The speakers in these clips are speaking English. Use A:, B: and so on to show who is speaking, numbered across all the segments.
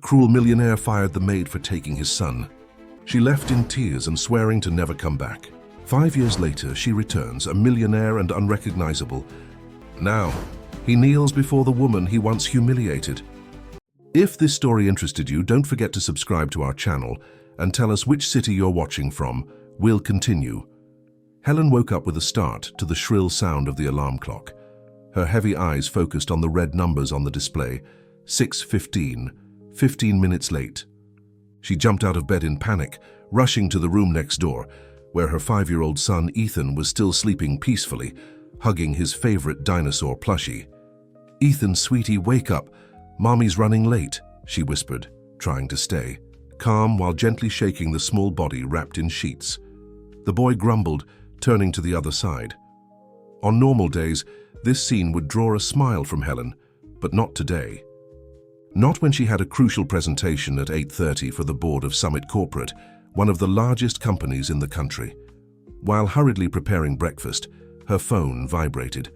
A: cruel millionaire fired the maid for taking his son. She left in tears and swearing to never come back. 5 years later, she returns, a millionaire and unrecognizable. Now, he kneels before the woman he once humiliated. If this story interested you, don't forget to subscribe to our channel and tell us which city you're watching from. We'll continue. Helen woke up with a start to the shrill sound of the alarm clock. Her heavy eyes focused on the red numbers on the display. 6:15, 15 minutes late. She jumped out of bed in panic, rushing to the room next door, where her 5-year-old son Ethan was still sleeping peacefully, hugging his favorite dinosaur plushie. "Ethan, sweetie, wake up. Mommy's running late," she whispered, trying to stay calm while gently shaking the small body wrapped in sheets. The boy grumbled, turning to the other side. On normal days, this scene would draw a smile from Helen, but not today. Not when she had a crucial presentation at 8:30 for the board of Summit Corporate, one of the largest companies in the country. While hurriedly preparing breakfast, her phone vibrated.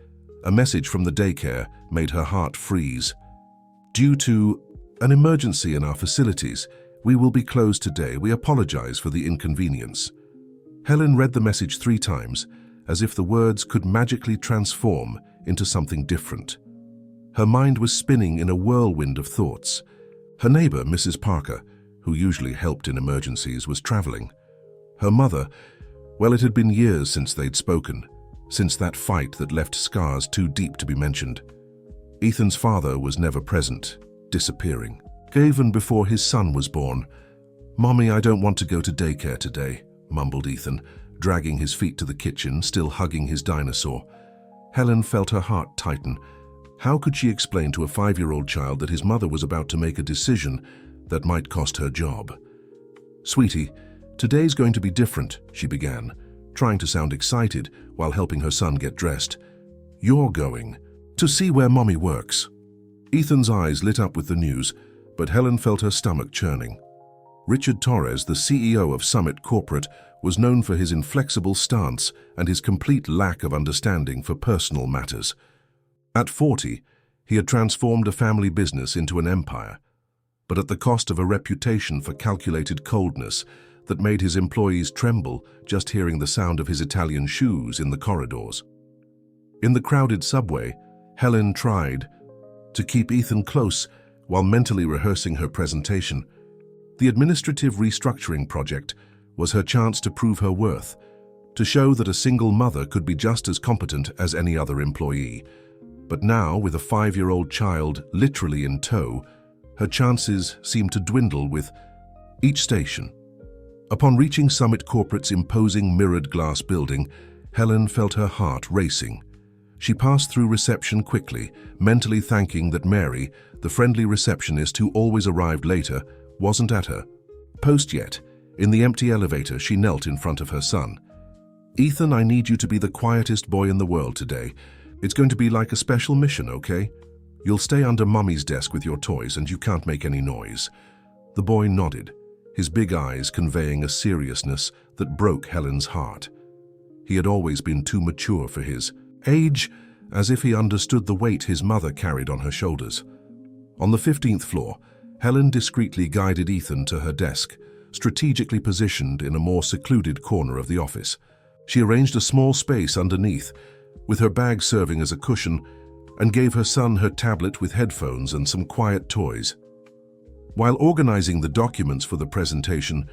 A: A message from the daycare made her heart freeze. "Due to an emergency in our facilities, we will be closed today. We apologize for the inconvenience." Helen read the message 3 times, as if the words could magically transform into something different. Her mind was spinning in a whirlwind of thoughts. Her neighbor, Mrs. Parker, who usually helped in emergencies, was traveling. Her mother, well, it had been years since they'd spoken, since that fight that left scars too deep to be mentioned. Ethan's father was never present, disappearing. Even before his son was born. "Mommy, I don't want to go to daycare today," mumbled Ethan, dragging his feet to the kitchen, still hugging his dinosaur. Helen felt her heart tighten. How could she explain to a 5-year-old child that his mother was about to make a decision that might cost her job? "Sweetie, today's going to be different," she began, trying to sound excited while helping her son get dressed. "You're going to see where Mommy works." Ethan's eyes lit up with the news, but Helen felt her stomach churning. Richard Torres, the CEO of Summit Corporate, was known for his inflexible stance and his complete lack of understanding for personal matters. At 40, he had transformed a family business into an empire, but at the cost of a reputation for calculated coldness that made his employees tremble just hearing the sound of his Italian shoes in the corridors. In the crowded subway, Helen tried to keep Ethan close while mentally rehearsing her presentation. The administrative restructuring project was her chance to prove her worth, to show that a single mother could be just as competent as any other employee. But now, with a 5-year-old child literally in tow, her chances seemed to dwindle with each station. Upon reaching Summit Corporate's imposing mirrored glass building, Helen felt her heart racing. She passed through reception quickly, mentally thanking that Mary, the friendly receptionist who always arrived later, wasn't at her post yet. In the empty elevator, she knelt in front of her son. "Ethan, I need you to be the quietest boy in the world today. It's going to be like a special mission, okay? You'll stay under Mommy's desk with your toys and you can't make any noise." The boy nodded, his big eyes conveying a seriousness that broke Helen's heart. He had always been too mature for his age, as if he understood the weight his mother carried on her shoulders. On the 15th floor, Helen discreetly guided Ethan to her desk, strategically positioned in a more secluded corner of the office. She arranged a small space underneath, with her bag serving as a cushion, and gave her son her tablet with headphones and some quiet toys. While organizing the documents for the presentation,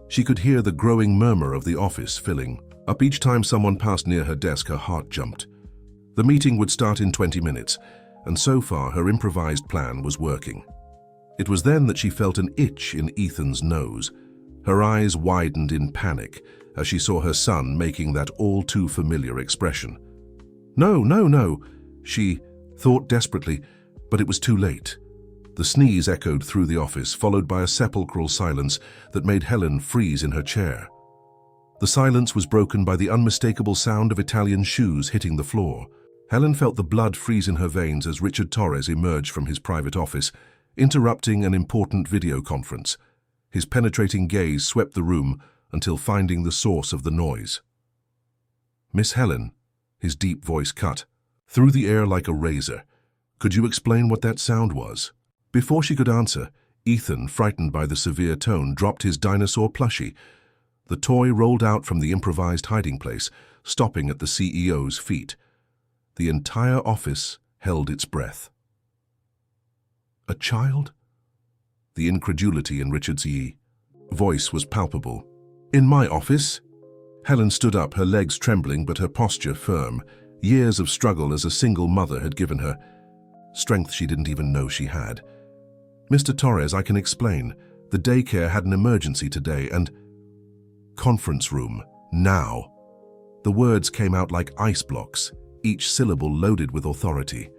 A: she could hear the growing murmur of the office filling up. Each time someone passed near her desk, her heart jumped. The meeting would start in 20 minutes, and so far her improvised plan was working. It was then that she felt an itch in Ethan's nose. Her eyes widened in panic as she saw her son making that all-too-familiar expression. "No, no, no," she thought desperately, but it was too late. The sneeze echoed through the office, followed by a sepulchral silence that made Helen freeze in her chair. The silence was broken by the unmistakable sound of Italian shoes hitting the floor. Helen felt the blood freeze in her veins as Richard Torres emerged from his private office, interrupting an important video conference. His penetrating gaze swept the room until finding the source of the noise. "Miss Helen," his deep voice cut through the air like a razor. "Could you explain what that sound was?" Before she could answer, Ethan, frightened by the severe tone, dropped his dinosaur plushie. The toy rolled out from the improvised hiding place, stopping at the CEO's feet. The entire office held its breath. A child? The incredulity in Richard's voice was palpable. In my office? Helen stood up, her legs trembling but her posture firm. Years of struggle as a single mother had given her strength she didn't even know she had. Mr. Torres, I can explain. The daycare had an emergency today and... Conference room, now. The words came out like ice blocks, each syllable loaded with authority.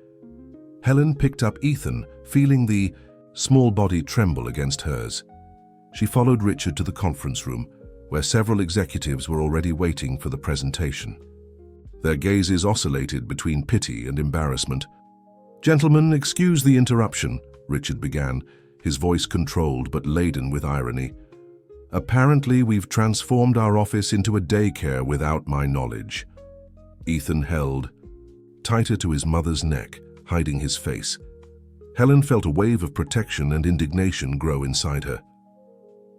A: Helen picked up Ethan, feeling the small body tremble against hers. She followed Richard to the conference room, where several executives were already waiting for the presentation. Their gazes oscillated between pity and embarrassment. "Gentlemen, excuse the interruption," Richard began, his voice controlled but laden with irony. "Apparently, we've transformed our office into a daycare without my knowledge." Ethan held tighter to his mother's neck, hiding his face. Helen felt a wave of protection and indignation grow inside her.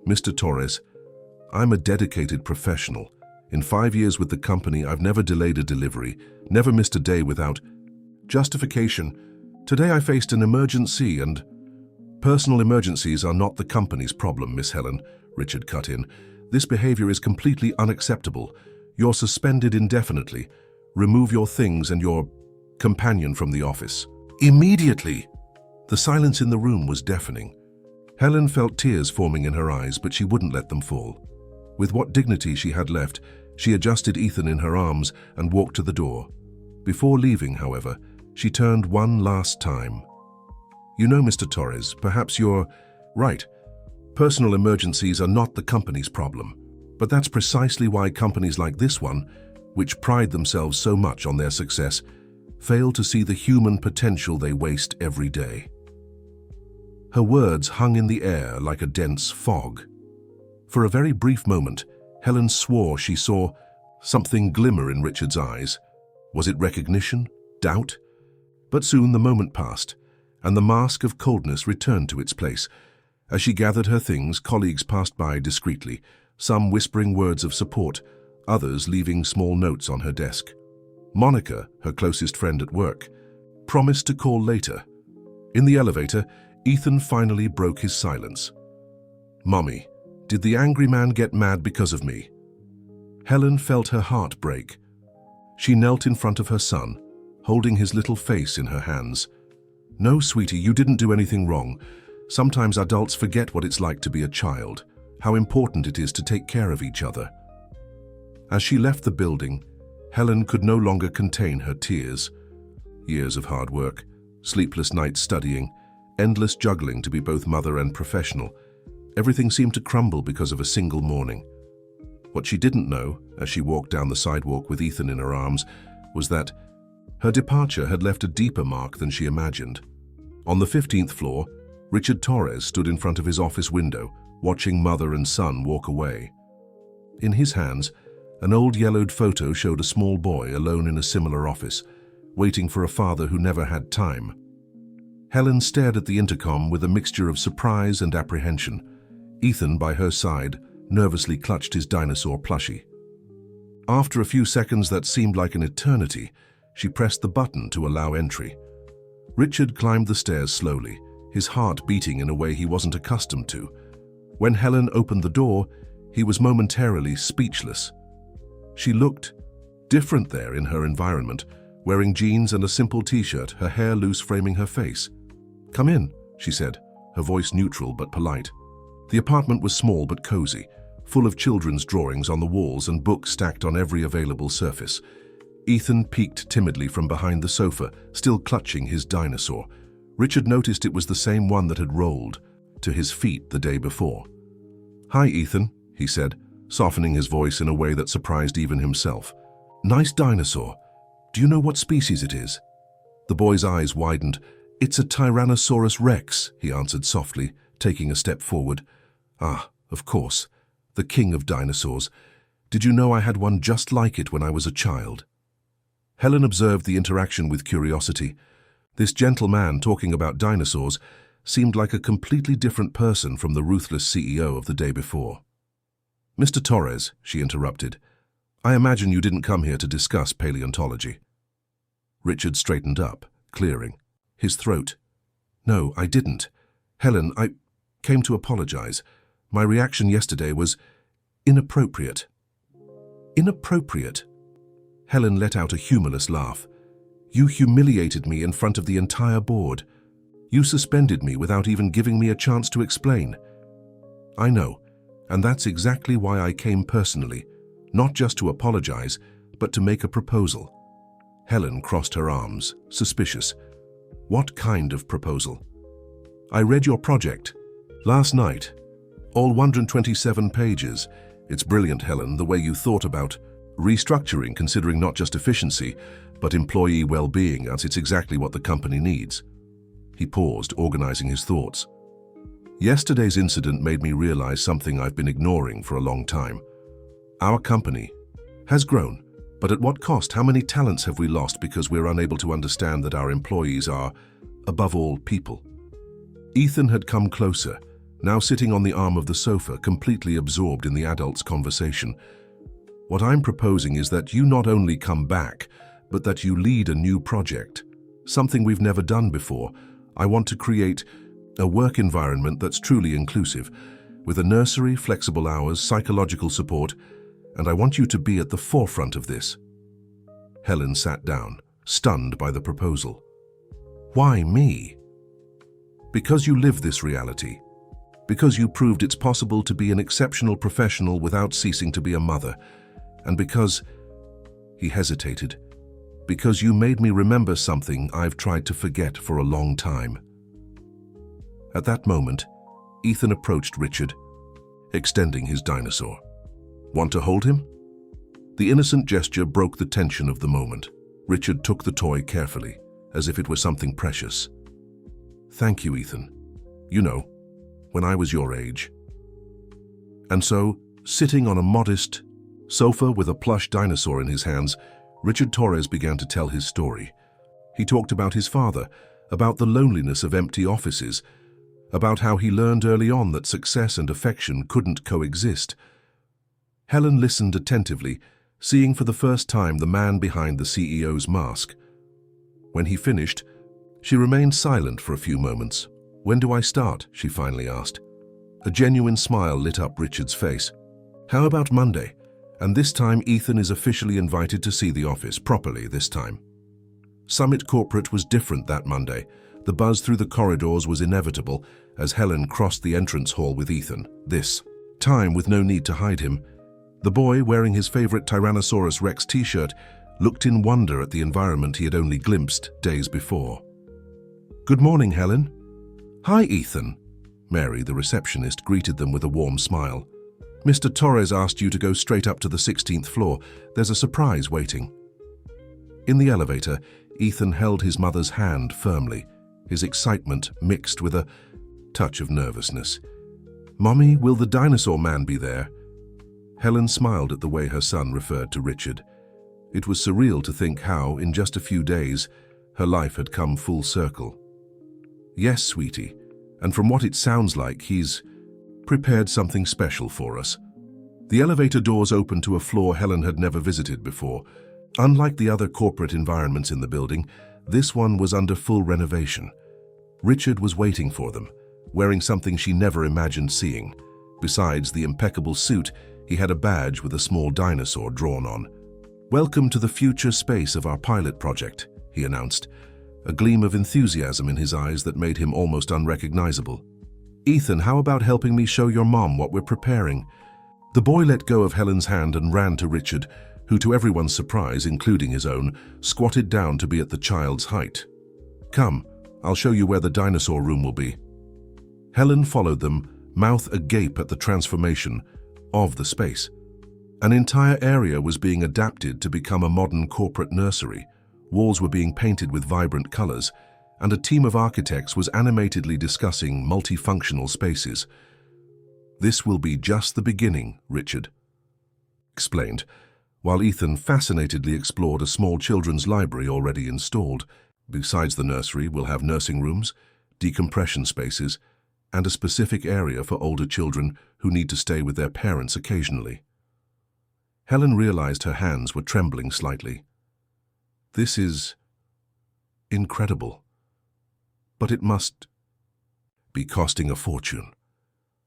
A: "Mr. Torres, I'm a dedicated professional. In 5 years with the company, I've never delayed a delivery, never missed a day without justification. Today I faced an emergency and... Personal emergencies are not the company's problem, Miss Helen," Richard cut in. "This behavior is completely unacceptable. You're suspended indefinitely. Remove your things and your companion from the office. Immediately!" The silence in the room was deafening. Helen felt tears forming in her eyes, but she wouldn't let them fall. With what dignity she had left, she adjusted Ethan in her arms and walked to the door. Before leaving, however, she turned one last time. "You know, Mr. Torres, perhaps you're right. Personal emergencies are not the company's problem. But that's precisely why companies like this one, which pride themselves so much on their success, fail to see the human potential they waste every day." Her words hung in the air like a dense fog. For a very brief moment, Helen swore she saw something glimmer in Richard's eyes. Was it recognition? Doubt? But soon the moment passed, and the mask of coldness returned to its place. As she gathered her things, colleagues passed by discreetly, some whispering words of support, others leaving small notes on her desk. Monica, her closest friend at work, promised to call later. In the elevator, Ethan finally broke his silence. "Mommy, did the angry man get mad because of me?" Helen felt her heart break. She knelt in front of her son, holding his little face in her hands. "No, sweetie, you didn't do anything wrong. Sometimes adults forget what it's like to be a child, how important it is to take care of each other." As she left the building, Helen could no longer contain her tears. Years of hard work, sleepless nights studying, endless juggling to be both mother and professional. Everything seemed to crumble because of a single morning. What she didn't know, as she walked down the sidewalk with Ethan in her arms, was that her departure had left a deeper mark than she imagined. On the 15th floor, Richard Torres stood in front of his office window, watching mother and son walk away. In his hands, an old yellowed photo showed a small boy alone in a similar office, waiting for a father who never had time. Helen stared at the intercom with a mixture of surprise and apprehension. Ethan, by her side, nervously clutched his dinosaur plushie. After a few seconds that seemed like an eternity, she pressed the button to allow entry. Richard climbed the stairs slowly, his heart beating in a way he wasn't accustomed to. When Helen opened the door, he was momentarily speechless. She looked different there in her environment, wearing jeans and a simple t-shirt, her hair loose framing her face. "Come in," she said, her voice neutral but polite. The apartment was small but cozy, full of children's drawings on the walls and books stacked on every available surface. Ethan peeked timidly from behind the sofa, still clutching his dinosaur. Richard noticed it was the same one that had rolled to his feet the day before. "Hi, Ethan," he said, softening his voice in a way that surprised even himself. "Nice dinosaur. Do you know what species it is?" The boy's eyes widened. "It's a Tyrannosaurus Rex," he answered softly, taking a step forward. "Ah, of course. The king of dinosaurs. Did you know I had one just like it when I was a child?" Helen observed the interaction with curiosity. This gentle man talking about dinosaurs, seemed like a completely different person from the ruthless CEO of the day before. "Mr. Torres," she interrupted, "I imagine you didn't come here to discuss paleontology." Richard straightened up, clearing his throat. "No, I didn't. Helen, I came to apologize. My reaction yesterday was inappropriate." "Inappropriate?" Helen let out a humorless laugh. "You humiliated me in front of the entire board. You suspended me without even giving me a chance to explain." "I know, and that's exactly why I came personally, not just to apologize, but to make a proposal." Helen crossed her arms, suspicious. "What kind of proposal?" "I read your project last night. All 127 pages. It's brilliant, Helen, the way you thought about restructuring, considering not just efficiency, but employee well-being, as it's exactly what the company needs." He paused, organizing his thoughts. "Yesterday's incident made me realize something I've been ignoring for a long time. Our company has grown, but at what cost? How many talents have we lost because we're unable to understand that our employees are, above all, people?" Ethan had come closer, now sitting on the arm of the sofa, completely absorbed in the adults' conversation. "What I'm proposing is that you not only come back, but that you lead a new project, something we've never done before. I want to create a work environment that's truly inclusive, with a nursery, flexible hours, psychological support, and I want you to be at the forefront of this." Helen sat down, stunned by the proposal. "Why me?" "Because you live this reality. Because you proved it's possible to be an exceptional professional without ceasing to be a mother. And because—" he hesitated, "because you made me remember something I've tried to forget for a long time." At that moment, Ethan approached Richard, extending his dinosaur. "Want to hold him?" The innocent gesture broke the tension of the moment. Richard took the toy carefully, as if it were something precious. "Thank you, Ethan. You know, when I was your age." And so, sitting on a modest sofa with a plush dinosaur in his hands, Richard Torres began to tell his story. He talked about his father, about the loneliness of empty offices, about how he learned early on that success and affection couldn't coexist. Helen listened attentively, seeing for the first time the man behind the CEO's mask. When he finished, she remained silent for a few moments. "When do I start?" she finally asked. A genuine smile lit up Richard's face. "How about Monday? And this time Ethan is officially invited to see the office, properly this time." Summit Corporate was different that Monday. The buzz through the corridors was inevitable as Helen crossed the entrance hall with Ethan, this time with no need to hide him. The boy, wearing his favorite Tyrannosaurus Rex t-shirt, looked in wonder at the environment he had only glimpsed days before. "Good morning, Helen." "Hi, Ethan." Mary, the receptionist, greeted them with a warm smile. "Mr. Torres asked you to go straight up to the 16th floor. There's a surprise waiting." In the elevator, Ethan held his mother's hand firmly, his excitement mixed with a touch of nervousness. "Mommy, will the dinosaur man be there?" Helen smiled at the way her son referred to Richard. It was surreal to think how, in just a few days, her life had come full circle. "Yes, sweetie, and from what it sounds like, he's prepared something special for us." The elevator doors opened to a floor Helen had never visited before. Unlike the other corporate environments in the building, this one was under full renovation. Richard was waiting for them, wearing something she never imagined seeing. Besides the impeccable suit, he had a badge with a small dinosaur drawn on. "Welcome to the future space of our pilot project," he announced, a gleam of enthusiasm in his eyes that made him almost unrecognizable. "Ethan, how about helping me show your mom what we're preparing?" The boy let go of Helen's hand and ran to Richard, who, to everyone's surprise, including his own, squatted down to be at the child's height. "Come, I'll show you where the dinosaur room will be." Helen followed them, mouth agape at the transformation of the space. An entire area was being adapted to become a modern corporate nursery. Walls were being painted with vibrant colors, and a team of architects was animatedly discussing multifunctional spaces. "This will be just the beginning," Richard explained, while Ethan fascinatedly explored a small children's library already installed. "Besides the nursery, we'll have nursing rooms, decompression spaces, and a specific area for older children who need to stay with their parents occasionally. Helen realized her hands were trembling slightly. This is incredible, but it must be costing a fortune.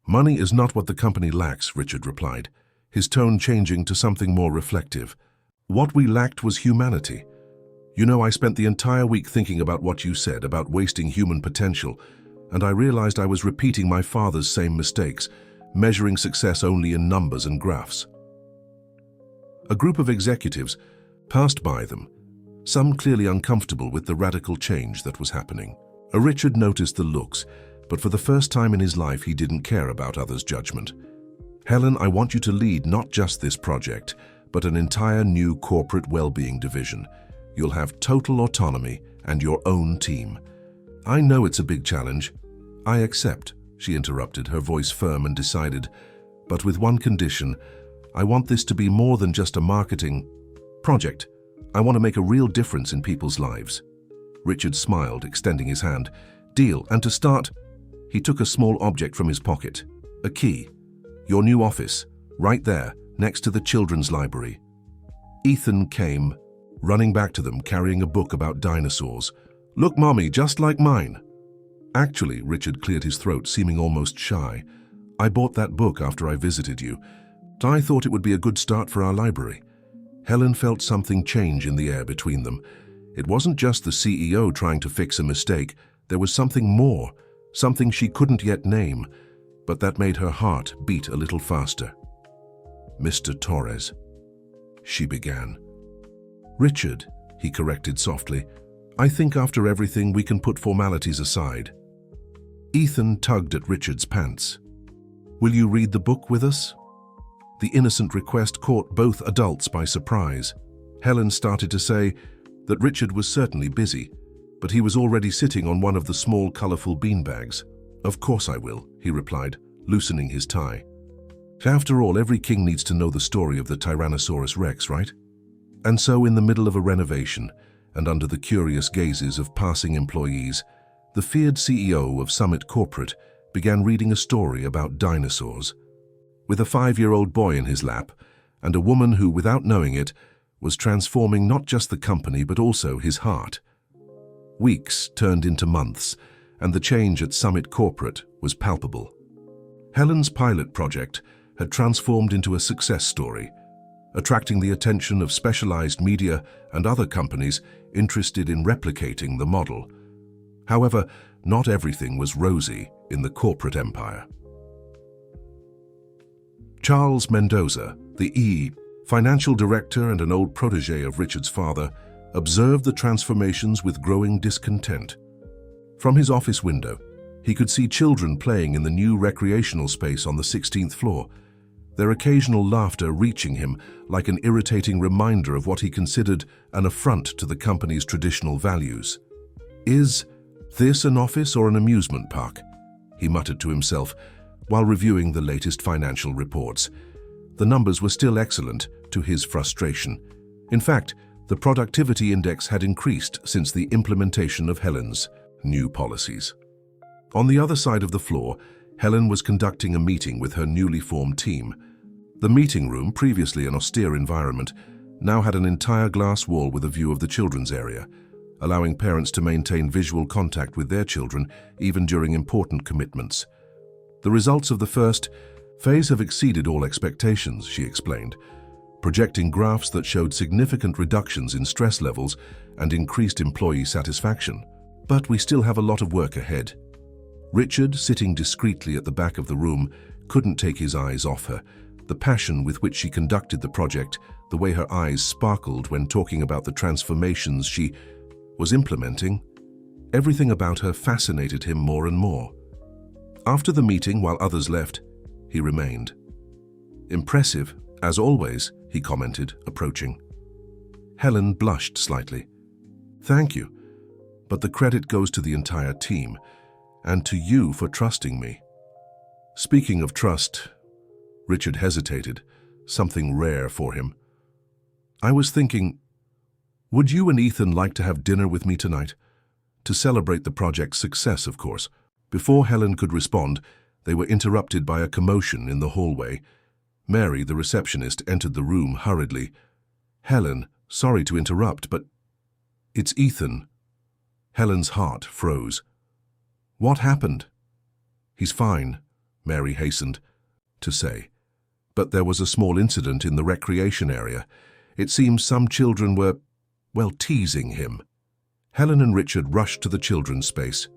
A: Money is not what the company lacks, Richard replied, his tone changing to something more reflective. What we lacked was humanity. You know, I spent the entire week thinking about what you said about wasting human potential, and I realized I was repeating my father's same mistakes, measuring success only in numbers and graphs. A group of executives passed by them, some clearly uncomfortable with the radical change that was happening. Richard noticed the looks, but for the first time in his life he didn't care about others' judgment. Helen, I want you to lead not just this project, but an entire new corporate well-being division. You'll have total autonomy and your own team. I know it's a big challenge. I accept, she interrupted, her voice firm and decided, but with one condition. I want this to be more than just a marketing project. I want to make a real difference in people's lives. Richard smiled, extending his hand. Deal, and to start, he took a small object from his pocket. A key. Your new office, right there, next to the children's library. Ethan came, running back to them, carrying a book about dinosaurs. Look, Mommy, just like mine. Actually, Richard cleared his throat, seeming almost shy. I bought that book after I visited you. I thought it would be a good start for our library. Helen felt something change in the air between them. It wasn't just the CEO trying to fix a mistake. There was something more, something she couldn't yet name, but that made her heart beat a little faster. Mr. Torres, she began. Richard, he corrected softly. I think after everything we can put formalities aside. Ethan tugged at Richard's pants. Will you read the book with us? The innocent request caught both adults by surprise. Helen started to say that Richard was certainly busy, but he was already sitting on one of the small, colorful beanbags. Of course I will, he replied, loosening his tie. After all, every king needs to know the story of the Tyrannosaurus Rex, right? And so, in the middle of a renovation, and under the curious gazes of passing employees, the feared CEO of Summit Corporate began reading a story about dinosaurs. With a 5-year-old boy in his lap, and a woman who, without knowing it, was transforming not just the company but also his heart. Weeks turned into months, and the change at Summit Corporate was palpable. Helen's pilot project had transformed into a success story, attracting the attention of specialized media and other companies interested in replicating the model. However, not everything was rosy in the corporate empire. Charles Mendoza, the financial director and an old protege of Richard's father, observed the transformations with growing discontent. From his office window, he could see children playing in the new recreational space on the 16th floor, their occasional laughter reaching him like an irritating reminder of what he considered an affront to the company's traditional values. Is this an office or an amusement park? He muttered to himself while reviewing the latest financial reports. The numbers were still excellent, to his frustration. In fact, the productivity index had increased since the implementation of Helen's new policies. On the other side of the floor, Helen was conducting a meeting with her newly formed team. The meeting room, previously an austere environment, now had an entire glass wall with a view of the children's area, allowing parents to maintain visual contact with their children even during important commitments. The results of the first phase have exceeded all expectations, she explained, projecting graphs that showed significant reductions in stress levels and increased employee satisfaction. But we still have a lot of work ahead. Richard, sitting discreetly at the back of the room, couldn't take his eyes off her. The passion with which she conducted the project, the way her eyes sparkled when talking about the transformations she was implementing, everything about her fascinated him more and more. After the meeting, while others left, he remained. Impressive, as always, he commented, approaching. Helen blushed slightly. Thank you, but the credit goes to the entire team, and to you for trusting me. Speaking of trust, Richard hesitated, something rare for him. I was thinking, would you and Ethan like to have dinner with me tonight? to celebrate the project's success, of course. Before Helen could respond, they were interrupted by a commotion in the hallway. Mary, the receptionist, entered the room hurriedly. "Helen, sorry to interrupt, but it's Ethan." Helen's heart froze. "What happened?" "He's fine," Mary hastened to say. "But there was a small incident in the recreation area. It seems some children were, well, teasing him." Helen and Richard rushed to the children's space.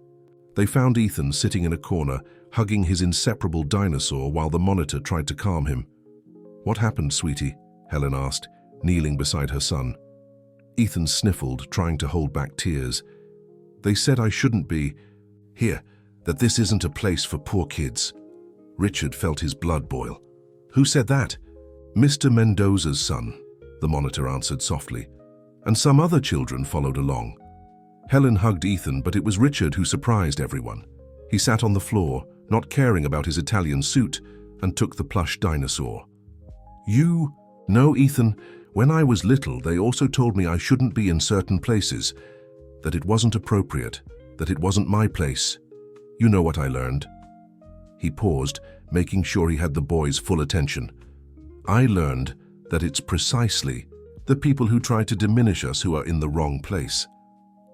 A: They found Ethan sitting in a corner, hugging his inseparable dinosaur while the monitor tried to calm him. "What happened, sweetie?" Helen asked, kneeling beside her son. Ethan sniffled, trying to hold back tears. "They said I shouldn't be here, that this isn't a place for poor kids." Richard felt his blood boil. "Who said that?" "Mr. Mendoza's son," the monitor answered softly. "And some other children followed along." Helen hugged Ethan, but it was Richard who surprised everyone. He sat on the floor, not caring about his Italian suit, and took the plush dinosaur. "You know, Ethan, when I was little, they also told me I shouldn't be in certain places, that it wasn't appropriate, that it wasn't my place. You know what I learned?" He paused, making sure he had the boy's full attention. "I learned that it's precisely the people who try to diminish us who are in the wrong place."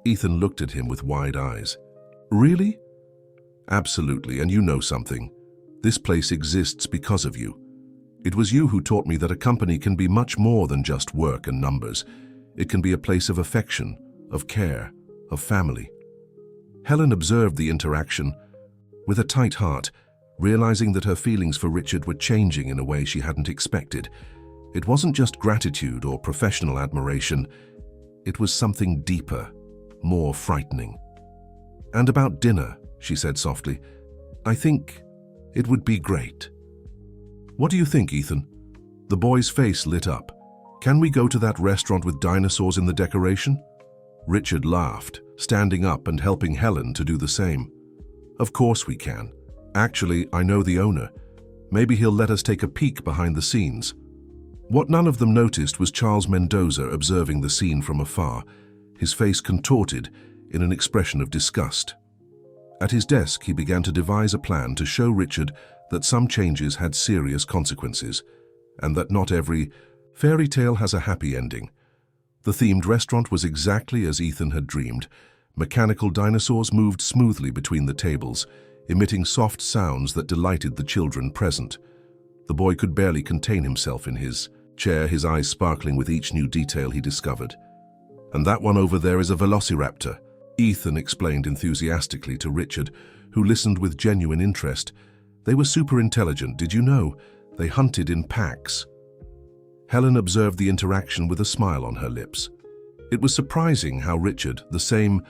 A: Ethan looked at him with wide eyes. "Really?" "Absolutely, and you know something. This place exists because of you. It was you who taught me that a company can be much more than just work and numbers. It can be a place of affection, of care, of family." Helen observed the interaction with a tight heart, realizing that her feelings for Richard were changing in a way she hadn't expected. It wasn't just gratitude or professional admiration. It was something deeper, more frightening. "And about dinner," she said softly, "I think it would be great." "What do you think, Ethan?" The boy's face lit up. "Can we go to that restaurant with dinosaurs in the decoration?" Richard laughed, standing up and helping Helen to do the same. "Of course we can. Actually, I know the owner. Maybe he'll let us take a peek behind the scenes." What none of them noticed was Charles Mendoza observing the scene from afar, his face contorted in an expression of disgust. At his desk, he began to devise a plan to show Richard that some changes had serious consequences, and that not every fairy tale has a happy ending. The themed restaurant was exactly as Ethan had dreamed. Mechanical dinosaurs moved smoothly between the tables, emitting soft sounds that delighted the children present. The boy could barely contain himself in his chair, his eyes sparkling with each new detail he discovered. "And that one over there is a velociraptor," Ethan explained enthusiastically to Richard, who listened with genuine interest. "They were super intelligent, did you know? They hunted in packs." Helen observed the interaction with a smile on her lips. It was surprising how Richard, the same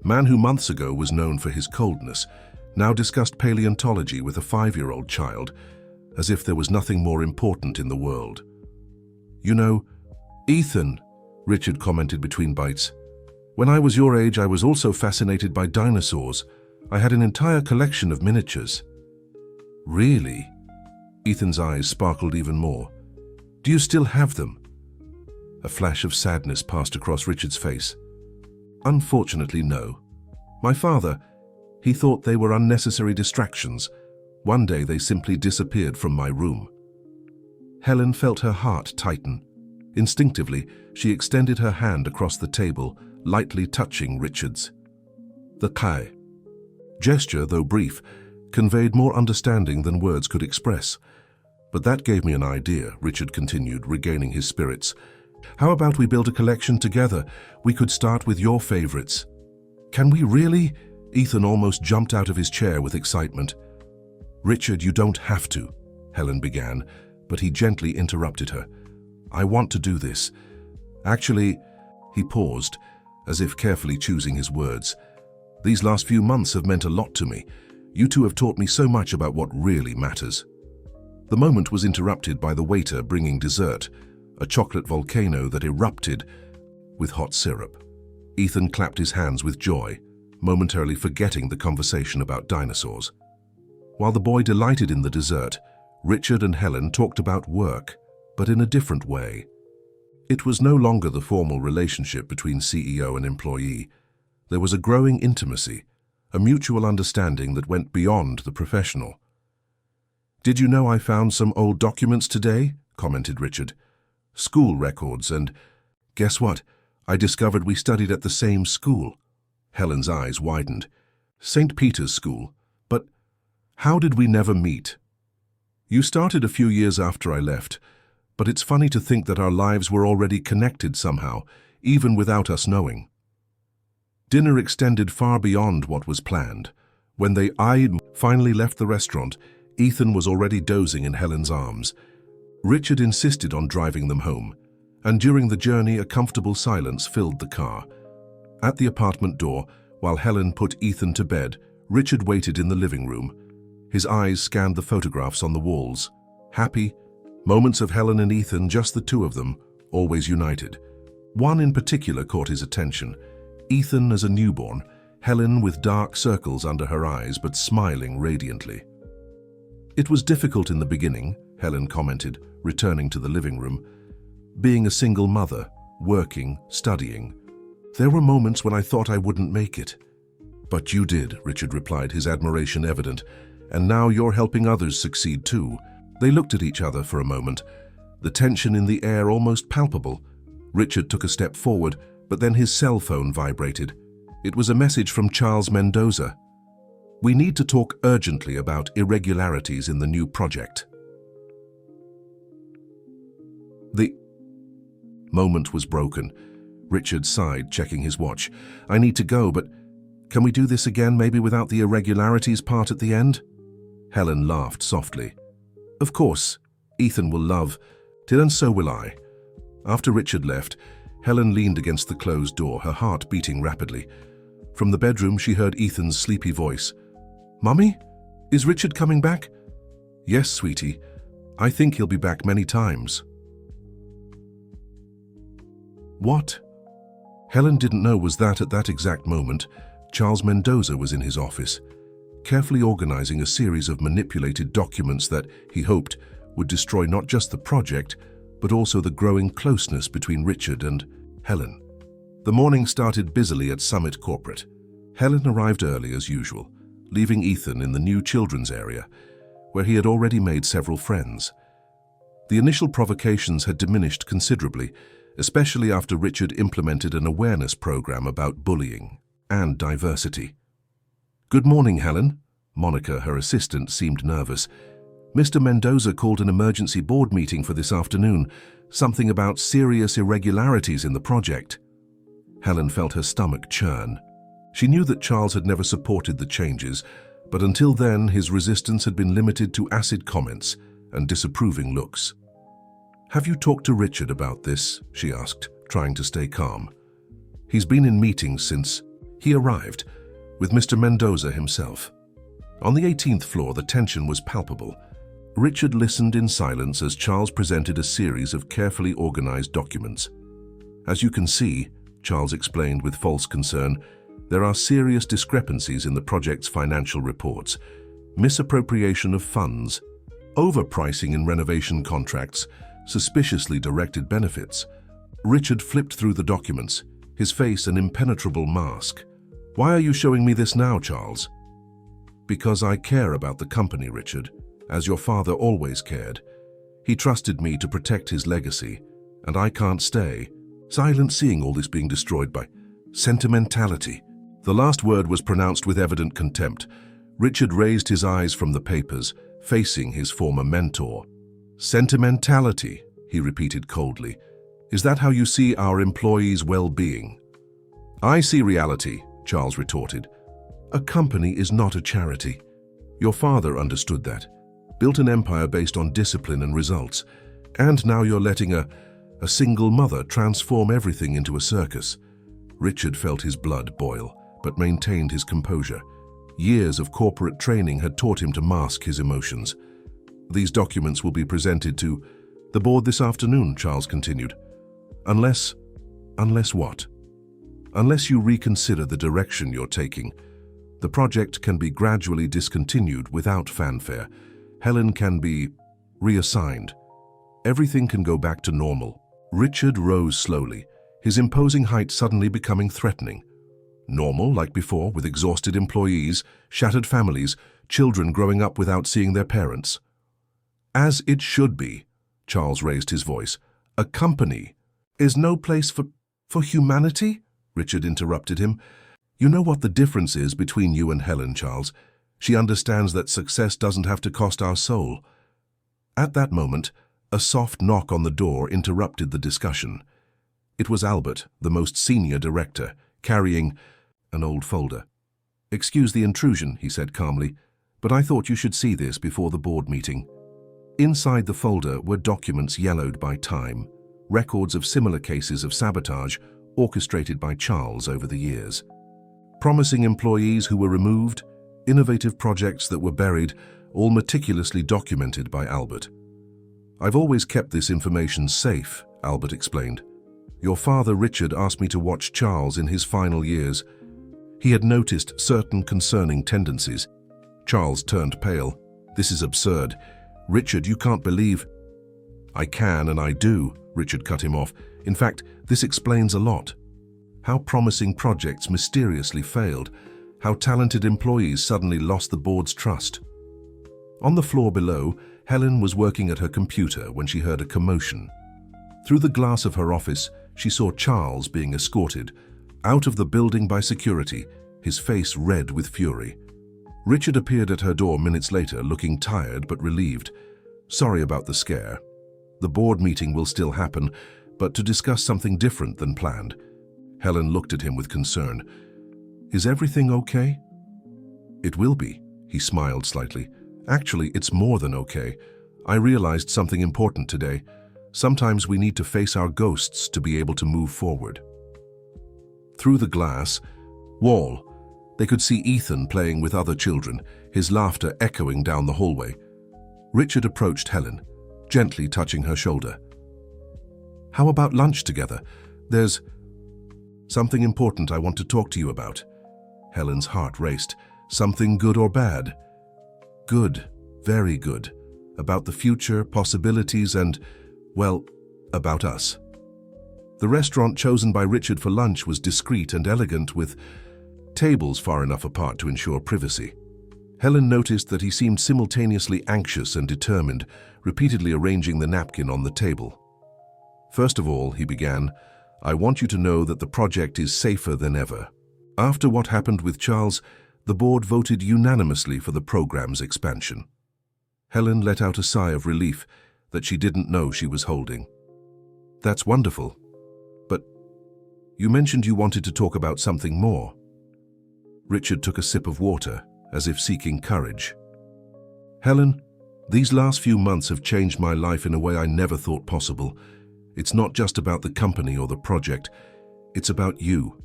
A: man who months ago was known for his coldness, now discussed paleontology with a 5-year-old child, as if there was nothing more important in the world. "You know, Ethan," Richard commented between bites, "when I was your age, I was also fascinated by dinosaurs. I had an entire collection of miniatures." "Really?" Ethan's eyes sparkled even more. "Do you still have them?" A flash of sadness passed across Richard's face. "Unfortunately, no. My father, he thought they were unnecessary distractions. One day they simply disappeared from my room." Helen felt her heart tighten. Instinctively, she extended her hand across the table, lightly touching Richard's. The kai gesture, though brief, conveyed more understanding than words could express. "But that gave me an idea," Richard continued, regaining his spirits. "How about we build a collection together? We could start with your favorites." "Can we really?" Ethan almost jumped out of his chair with excitement. "Richard, you don't have to," Helen began, but he gently interrupted her. "I want to do this. Actually," he paused, as if carefully choosing his words, "these last few months have meant a lot to me. You two have taught me so much about what really matters." The moment was interrupted by the waiter bringing dessert, a chocolate volcano that erupted with hot syrup. Ethan clapped his hands with joy, momentarily forgetting the conversation about dinosaurs. While the boy delighted in the dessert, Richard and Helen talked about work, but in a different way. It was no longer the formal relationship between CEO and employee. There was a growing intimacy, a mutual understanding that went beyond the professional. "Did you know I found some old documents today?" commented Richard. "School records, and guess what? I discovered we studied at the same school." Helen's eyes widened. "St. Peter's School. But how did we never meet?" "You started a few years after I left, but it's funny to think that our lives were already connected somehow, even without us knowing." Dinner extended far beyond what was planned. When they finally left the restaurant, Ethan was already dozing in Helen's arms. Richard insisted on driving them home, and during the journey a comfortable silence filled the car. At the apartment door, while Helen put Ethan to bed, Richard waited in the living room. His eyes scanned the photographs on the walls. Happy, moments of Helen and Ethan, just the two of them, always united. One in particular caught his attention. Ethan as a newborn, Helen with dark circles under her eyes but smiling radiantly. "It was difficult in the beginning," Helen commented, returning to the living room. "Being a single mother, working, studying. There were moments when I thought I wouldn't make it." "But you did," Richard replied, his admiration evident. "And now you're helping others succeed too." They looked at each other for a moment, the tension in the air almost palpable. Richard took a step forward, but then his cell phone vibrated. It was a message from Charles Mendoza. "We need to talk urgently about irregularities in the new project." The moment was broken. Richard sighed, checking his watch. "I need to go, but can we do this again, maybe without the irregularities part at the end?" Helen laughed softly. "Of course, Ethan will love it, and so will I." After Richard left, Helen leaned against the closed door, her heart beating rapidly. From the bedroom, she heard Ethan's sleepy voice. "Mummy, is Richard coming back?" "Yes, sweetie. I think he'll be back many times." What Helen didn't know was that at that exact moment, Charles Mendoza was in his office, carefully organizing a series of manipulated documents that, he hoped, would destroy not just the project, but also the growing closeness between Richard and Helen. The morning started busily at Summit Corporate. Helen arrived early as usual, leaving Ethan in the new children's area, where he had already made several friends. The initial provocations had diminished considerably, especially after Richard implemented an awareness program about bullying and diversity. "Good morning, Helen." Monica, her assistant, seemed nervous. "Mr. Mendoza called an emergency board meeting for this afternoon, something about serious irregularities in the project." Helen felt her stomach churn. She knew that Charles had never supported the changes, but until then his resistance had been limited to acid comments and disapproving looks. "Have you talked to Richard about this?" she asked, trying to stay calm. "He's been in meetings since he arrived, with Mr. Mendoza himself." On the 18th floor, the tension was palpable. Richard listened in silence as Charles presented a series of carefully organized documents. "As you can see," Charles explained with false concern, "there are serious discrepancies in the project's financial reports. Misappropriation of funds, overpricing in renovation contracts, suspiciously directed benefits." Richard flipped through the documents, his face an impenetrable mask. "Why are you showing me this now, Charles?" "Because I care about the company, Richard, as your father always cared. He trusted me to protect his legacy, and I can't stay silent seeing all this being destroyed by sentimentality." The last word was pronounced with evident contempt. Richard raised his eyes from the papers, facing his former mentor. "Sentimentality," he repeated coldly. "Is that how you see our employees' well-being?" "I see reality," Charles retorted. "A company is not a charity. Your father understood that, built an empire based on discipline and results, and now you're letting a single mother transform everything into a circus." Richard felt his blood boil, but maintained his composure. Years of corporate training had taught him to mask his emotions. "These documents will be presented to the board this afternoon," Charles continued. Unless what? "Unless you reconsider the direction you're taking. The project can be gradually discontinued without fanfare. Helen can be reassigned. Everything can go back to normal." Richard rose slowly, his imposing height suddenly becoming threatening. Normal, like before, with exhausted employees, shattered families, children growing up without seeing their parents. As it should be, Charles raised his voice. A company is no place for humanity? Richard interrupted him. You know what the difference is between you and Helen, Charles. She understands that success doesn't have to cost our soul. At that moment, a soft knock on the door interrupted the discussion. It was Albert, the most senior director, carrying an old folder. Excuse the intrusion, he said calmly, but I thought you should see this before the board meeting. Inside the folder were documents yellowed by time, records of similar cases of sabotage orchestrated by Charles over the years. Promising employees who were removed, innovative projects that were buried, all meticulously documented by Albert. I've always kept this information safe, Albert explained. Your father, Richard, asked me to watch Charles in his final years. He had noticed certain concerning tendencies. Charles turned pale. This is absurd. Richard, you can't believe. I can and I do, Richard cut him off. In fact, this explains a lot. How promising projects mysteriously failed, how talented employees suddenly lost the board's trust. On the floor below, Helen was working at her computer when she heard a commotion. Through the glass of her office, she saw Charles being escorted out of the building by security, his face red with fury. Richard appeared at her door minutes later, looking tired but relieved. Sorry about the scare. The board meeting will still happen, but to discuss something different than planned. Helen looked at him with concern. Is everything okay? It will be, he smiled slightly. Actually, it's more than okay. I realized something important today. Sometimes we need to face our ghosts to be able to move forward. Through the glass wall, they could see Ethan playing with other children, his laughter echoing down the hallway. Richard approached Helen, gently touching her shoulder. How about lunch together? There's something important I want to talk to you about. Helen's heart raced. Something good or bad? Good, very good. About the future, possibilities, and, well, about us. The restaurant chosen by Richard for lunch was discreet and elegant, with tables far enough apart to ensure privacy. Helen noticed that he seemed simultaneously anxious and determined, repeatedly arranging the napkin on the table. First of all, he began, I want you to know that the project is safer than ever. After what happened with Charles, the board voted unanimously for the program's expansion. Helen let out a sigh of relief that she didn't know she was holding. That's wonderful. But you mentioned you wanted to talk about something more. Richard took a sip of water, as if seeking courage. Helen, these last few months have changed my life in a way I never thought possible. It's not just about the company or the project. It's about you,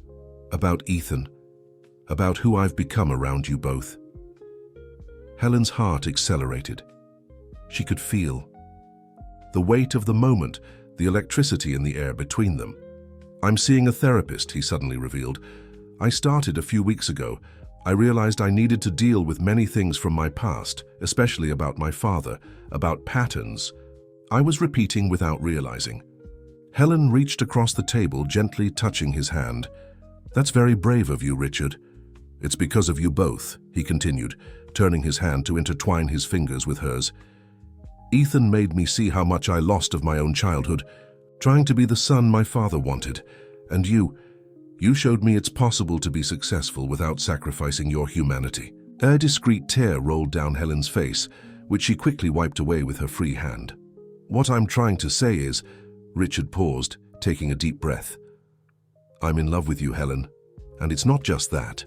A: about Ethan, about who I've become around you both. Helen's heart accelerated. She could feel the weight of the moment, the electricity in the air between them. I'm seeing a therapist, he suddenly revealed. I started a few weeks ago. I realized I needed to deal with many things from my past, especially about my father, about patterns. I was repeating without realizing. Helen reached across the table, gently touching his hand. That's very brave of you, Richard. It's because of you both, he continued, turning his hand to intertwine his fingers with hers. Ethan made me see how much I lost of my own childhood, trying to be the son my father wanted. And you showed me it's possible to be successful without sacrificing your humanity. A discreet tear rolled down Helen's face, which she quickly wiped away with her free hand. What I'm trying to say is, Richard paused, taking a deep breath. I'm in love with you, Helen, and it's not just that.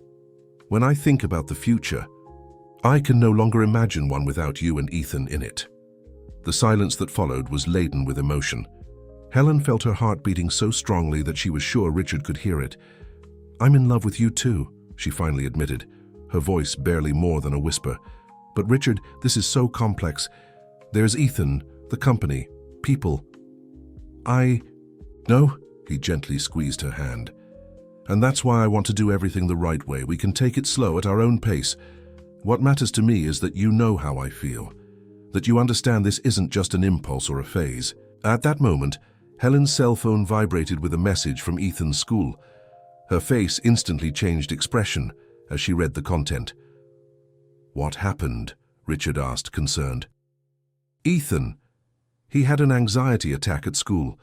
A: When I think about the future, I can no longer imagine one without you and Ethan in it. The silence that followed was laden with emotion. Helen felt her heart beating so strongly that she was sure Richard could hear it. I'm in love with you too, she finally admitted, her voice barely more than a whisper. But Richard, this is so complex. There's Ethan, the company, people. No, he gently squeezed her hand. And that's why I want to do everything the right way. We can take it slow at our own pace. What matters to me is that you know how I feel, that you understand this isn't just an impulse or a phase. At that moment, Helen's cell phone vibrated with a message from Ethan's school. Her face instantly changed expression as she read the content. "What happened?" Richard asked, concerned. "Ethan. He had an anxiety attack at school.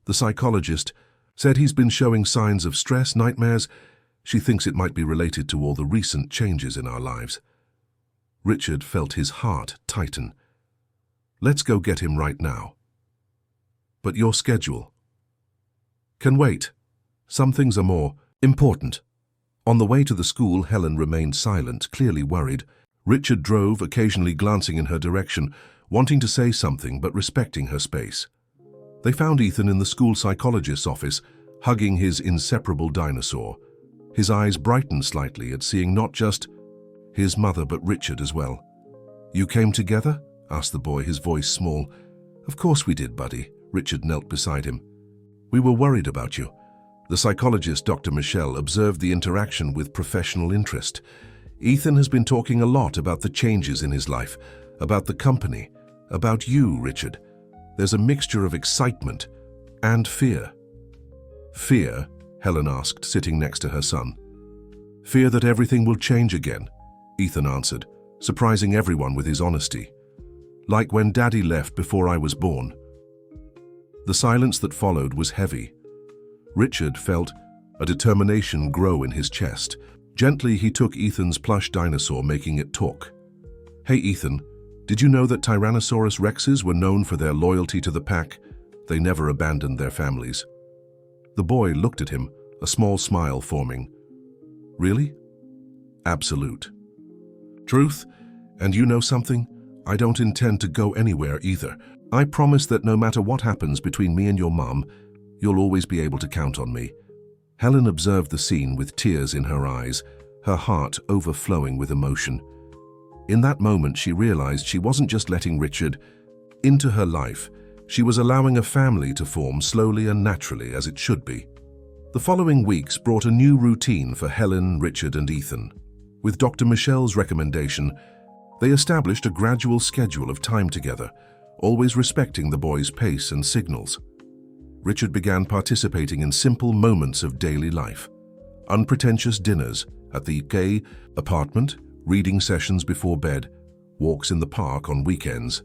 A: The psychologist said he's been showing signs of stress, nightmares. She thinks it might be related to all the recent changes in our lives." Richard felt his heart tighten. "Let's go get him right now." "But your schedule?" "Can wait. Some things are more important." On the way to the school, Helen remained silent, clearly worried. Richard drove, occasionally glancing in her direction, wanting to say something but respecting her space. They found Ethan in the school psychologist's office, hugging his inseparable dinosaur. His eyes brightened slightly at seeing not just his mother but Richard as well. "You came together?" asked the boy, his voice small. "Of course we did, buddy." Richard knelt beside him. "We were worried about you." The psychologist, Dr. Michelle, observed the interaction with professional interest. "Ethan has been talking a lot about the changes in his life, about the company, about you, Richard. There's a mixture of excitement and fear." "Fear?" Helen asked, sitting next to her son. "Fear that everything will change again," Ethan answered, surprising everyone with his honesty. "Like when Daddy left before I was born." The silence that followed was heavy. Richard felt a determination grow in his chest. Gently, he took Ethan's plush dinosaur, making it talk. "Hey, Ethan, did you know that Tyrannosaurus rexes were known for their loyalty to the pack? They never abandoned their families." The boy looked at him, a small smile forming. "Really?" "Absolute." "Truth? And you know something? I don't intend to go anywhere either. I promise that no matter what happens between me and your mom, you'll always be able to count on me." Helen observed the scene with tears in her eyes, her heart overflowing with emotion. In that moment, she realized she wasn't just letting Richard into her life, she was allowing a family to form slowly and naturally as it should be. The following weeks brought a new routine for Helen, Richard, and Ethan. With Dr. Michelle's recommendation, they established a gradual schedule of time together, always respecting the boy's pace and signals. Richard began participating in simple moments of daily life. Unpretentious dinners at the gay apartment, reading sessions before bed, walks in the park on weekends.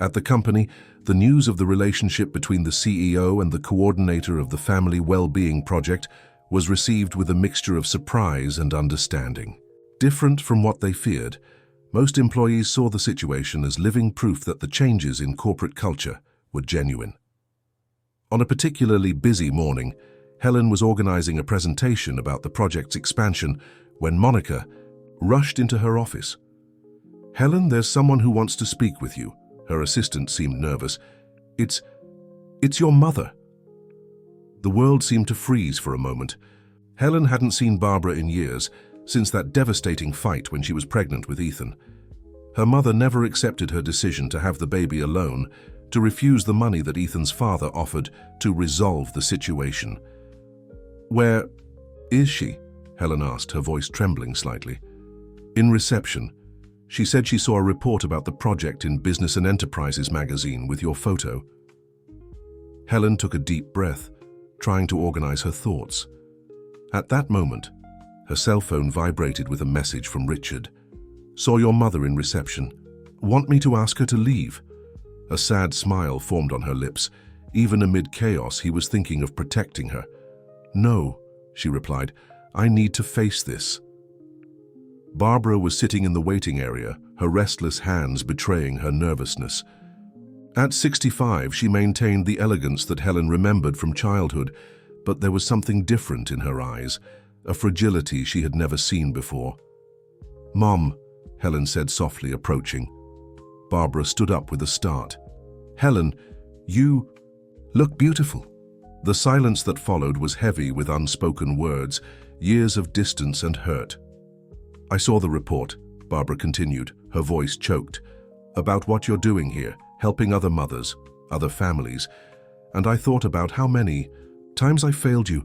A: At the company, the news of the relationship between the CEO and the coordinator of the Family Well-Being Project was received with a mixture of surprise and understanding. Different from what they feared, most employees saw the situation as living proof that the changes in corporate culture were genuine. On a particularly busy morning, Helen was organizing a presentation about the project's expansion when Monica rushed into her office. "Helen, there's someone who wants to speak with you." Her assistant seemed nervous. It's your mother." The world seemed to freeze for a moment. Helen hadn't seen Barbara in years, since that devastating fight when she was pregnant with Ethan. Her mother never accepted her decision to have the baby alone, to refuse the money that Ethan's father offered to resolve the situation. "Where is she?" Helen asked, her voice trembling slightly. "In reception. She said she saw a report about the project in Business and Enterprises magazine with your photo." Helen took a deep breath, trying to organize her thoughts. At that moment, her cell phone vibrated with a message from Richard. "Saw your mother in reception. Want me to ask her to leave?" A sad smile formed on her lips. Even amid chaos, he was thinking of protecting her. "No," she replied. "I need to face this." Barbara was sitting in the waiting area, her restless hands betraying her nervousness. At 65, she maintained the elegance that Helen remembered from childhood, but there was something different in her eyes, a fragility she had never seen before. "Mom," Helen said softly, approaching. Barbara stood up with a start. "Helen, you look beautiful." The silence that followed was heavy with unspoken words, years of distance and hurt. "I saw the report," Barbara continued, her voice choked, "about what you're doing here, helping other mothers, other families. And I thought about how many times I failed you,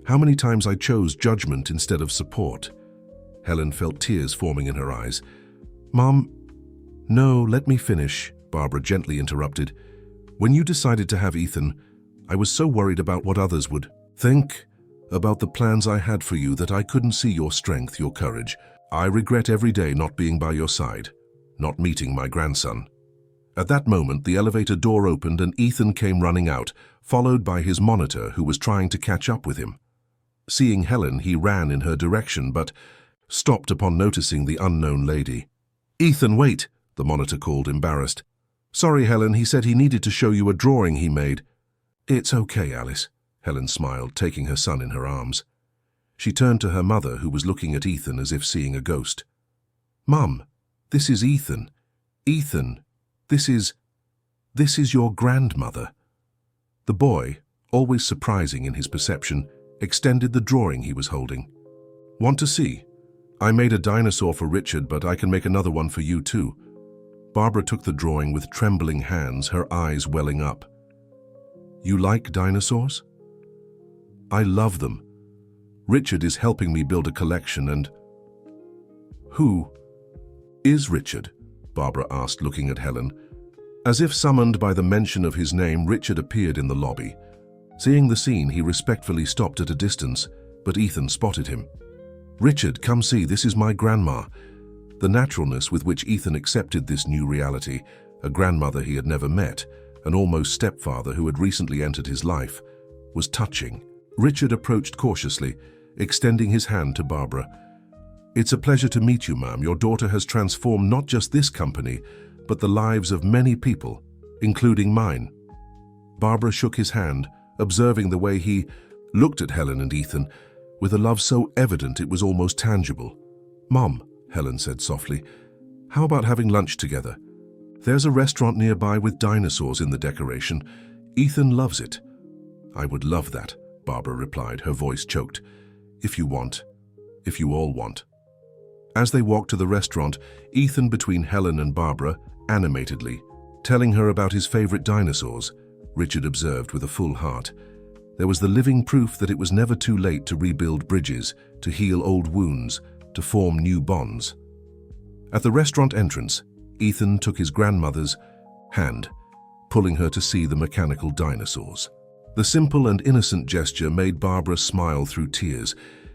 A: how many times I chose judgment instead of support." Helen felt tears forming in her eyes. "Mom, no, let me finish," Barbara gently interrupted. "When you decided to have Ethan, I was so worried about what others would think, about the plans I had for you that I couldn't see your strength, your courage. I regret every day not being by your side, not meeting my grandson." At that moment, the elevator door opened and Ethan came running out, followed by his monitor who was trying to catch up with him. Seeing Helen, he ran in her direction but stopped upon noticing the unknown lady. "Ethan, wait," the monitor called, embarrassed. "Sorry, Helen, he said he needed to show you a drawing he made." "It's okay, Alice," Helen smiled, taking her son in her arms. She turned to her mother, who was looking at Ethan as if seeing a ghost. "Mum, this is Ethan. Ethan, this is your grandmother." The boy, always surprising in his perception, extended the drawing he was holding. "Want to see? I made a dinosaur for Richard, but I can make another one for you too." Barbara took the drawing with trembling hands, her eyes welling up. "You like dinosaurs?" "I love them. Richard is helping me build a collection and—" "Who is Richard?" Barbara asked, looking at Helen. As if summoned by the mention of his name, Richard appeared in the lobby. Seeing the scene, he respectfully stopped at a distance, but Ethan spotted him. "Richard, come see, this is my grandma." The naturalness with which Ethan accepted this new reality, a grandmother he had never met, an almost stepfather who had recently entered his life, was touching. Richard approached cautiously, extending his hand to Barbara. "It's a pleasure to meet you, ma'am. Your daughter has transformed not just this company, but the lives of many people, including mine." Barbara shook his hand, observing the way he looked at Helen and Ethan, with a love so evident it was almost tangible. "Mom," Helen said softly, "how about having lunch together? There's a restaurant nearby with dinosaurs in the decoration. Ethan loves it." "I would love that," Barbara replied, her voice choked. "If you want. If you all want." As they walked to the restaurant, Ethan between Helen and Barbara, animatedly, telling her about his favorite dinosaurs, Richard observed with a full heart. There was the living proof that it was never too late to rebuild bridges, to heal old wounds, to form new bonds. At the restaurant entrance, Ethan took his grandmother's hand, pulling her to see the mechanical dinosaurs. The simple and innocent gesture made Barbara smile through tears,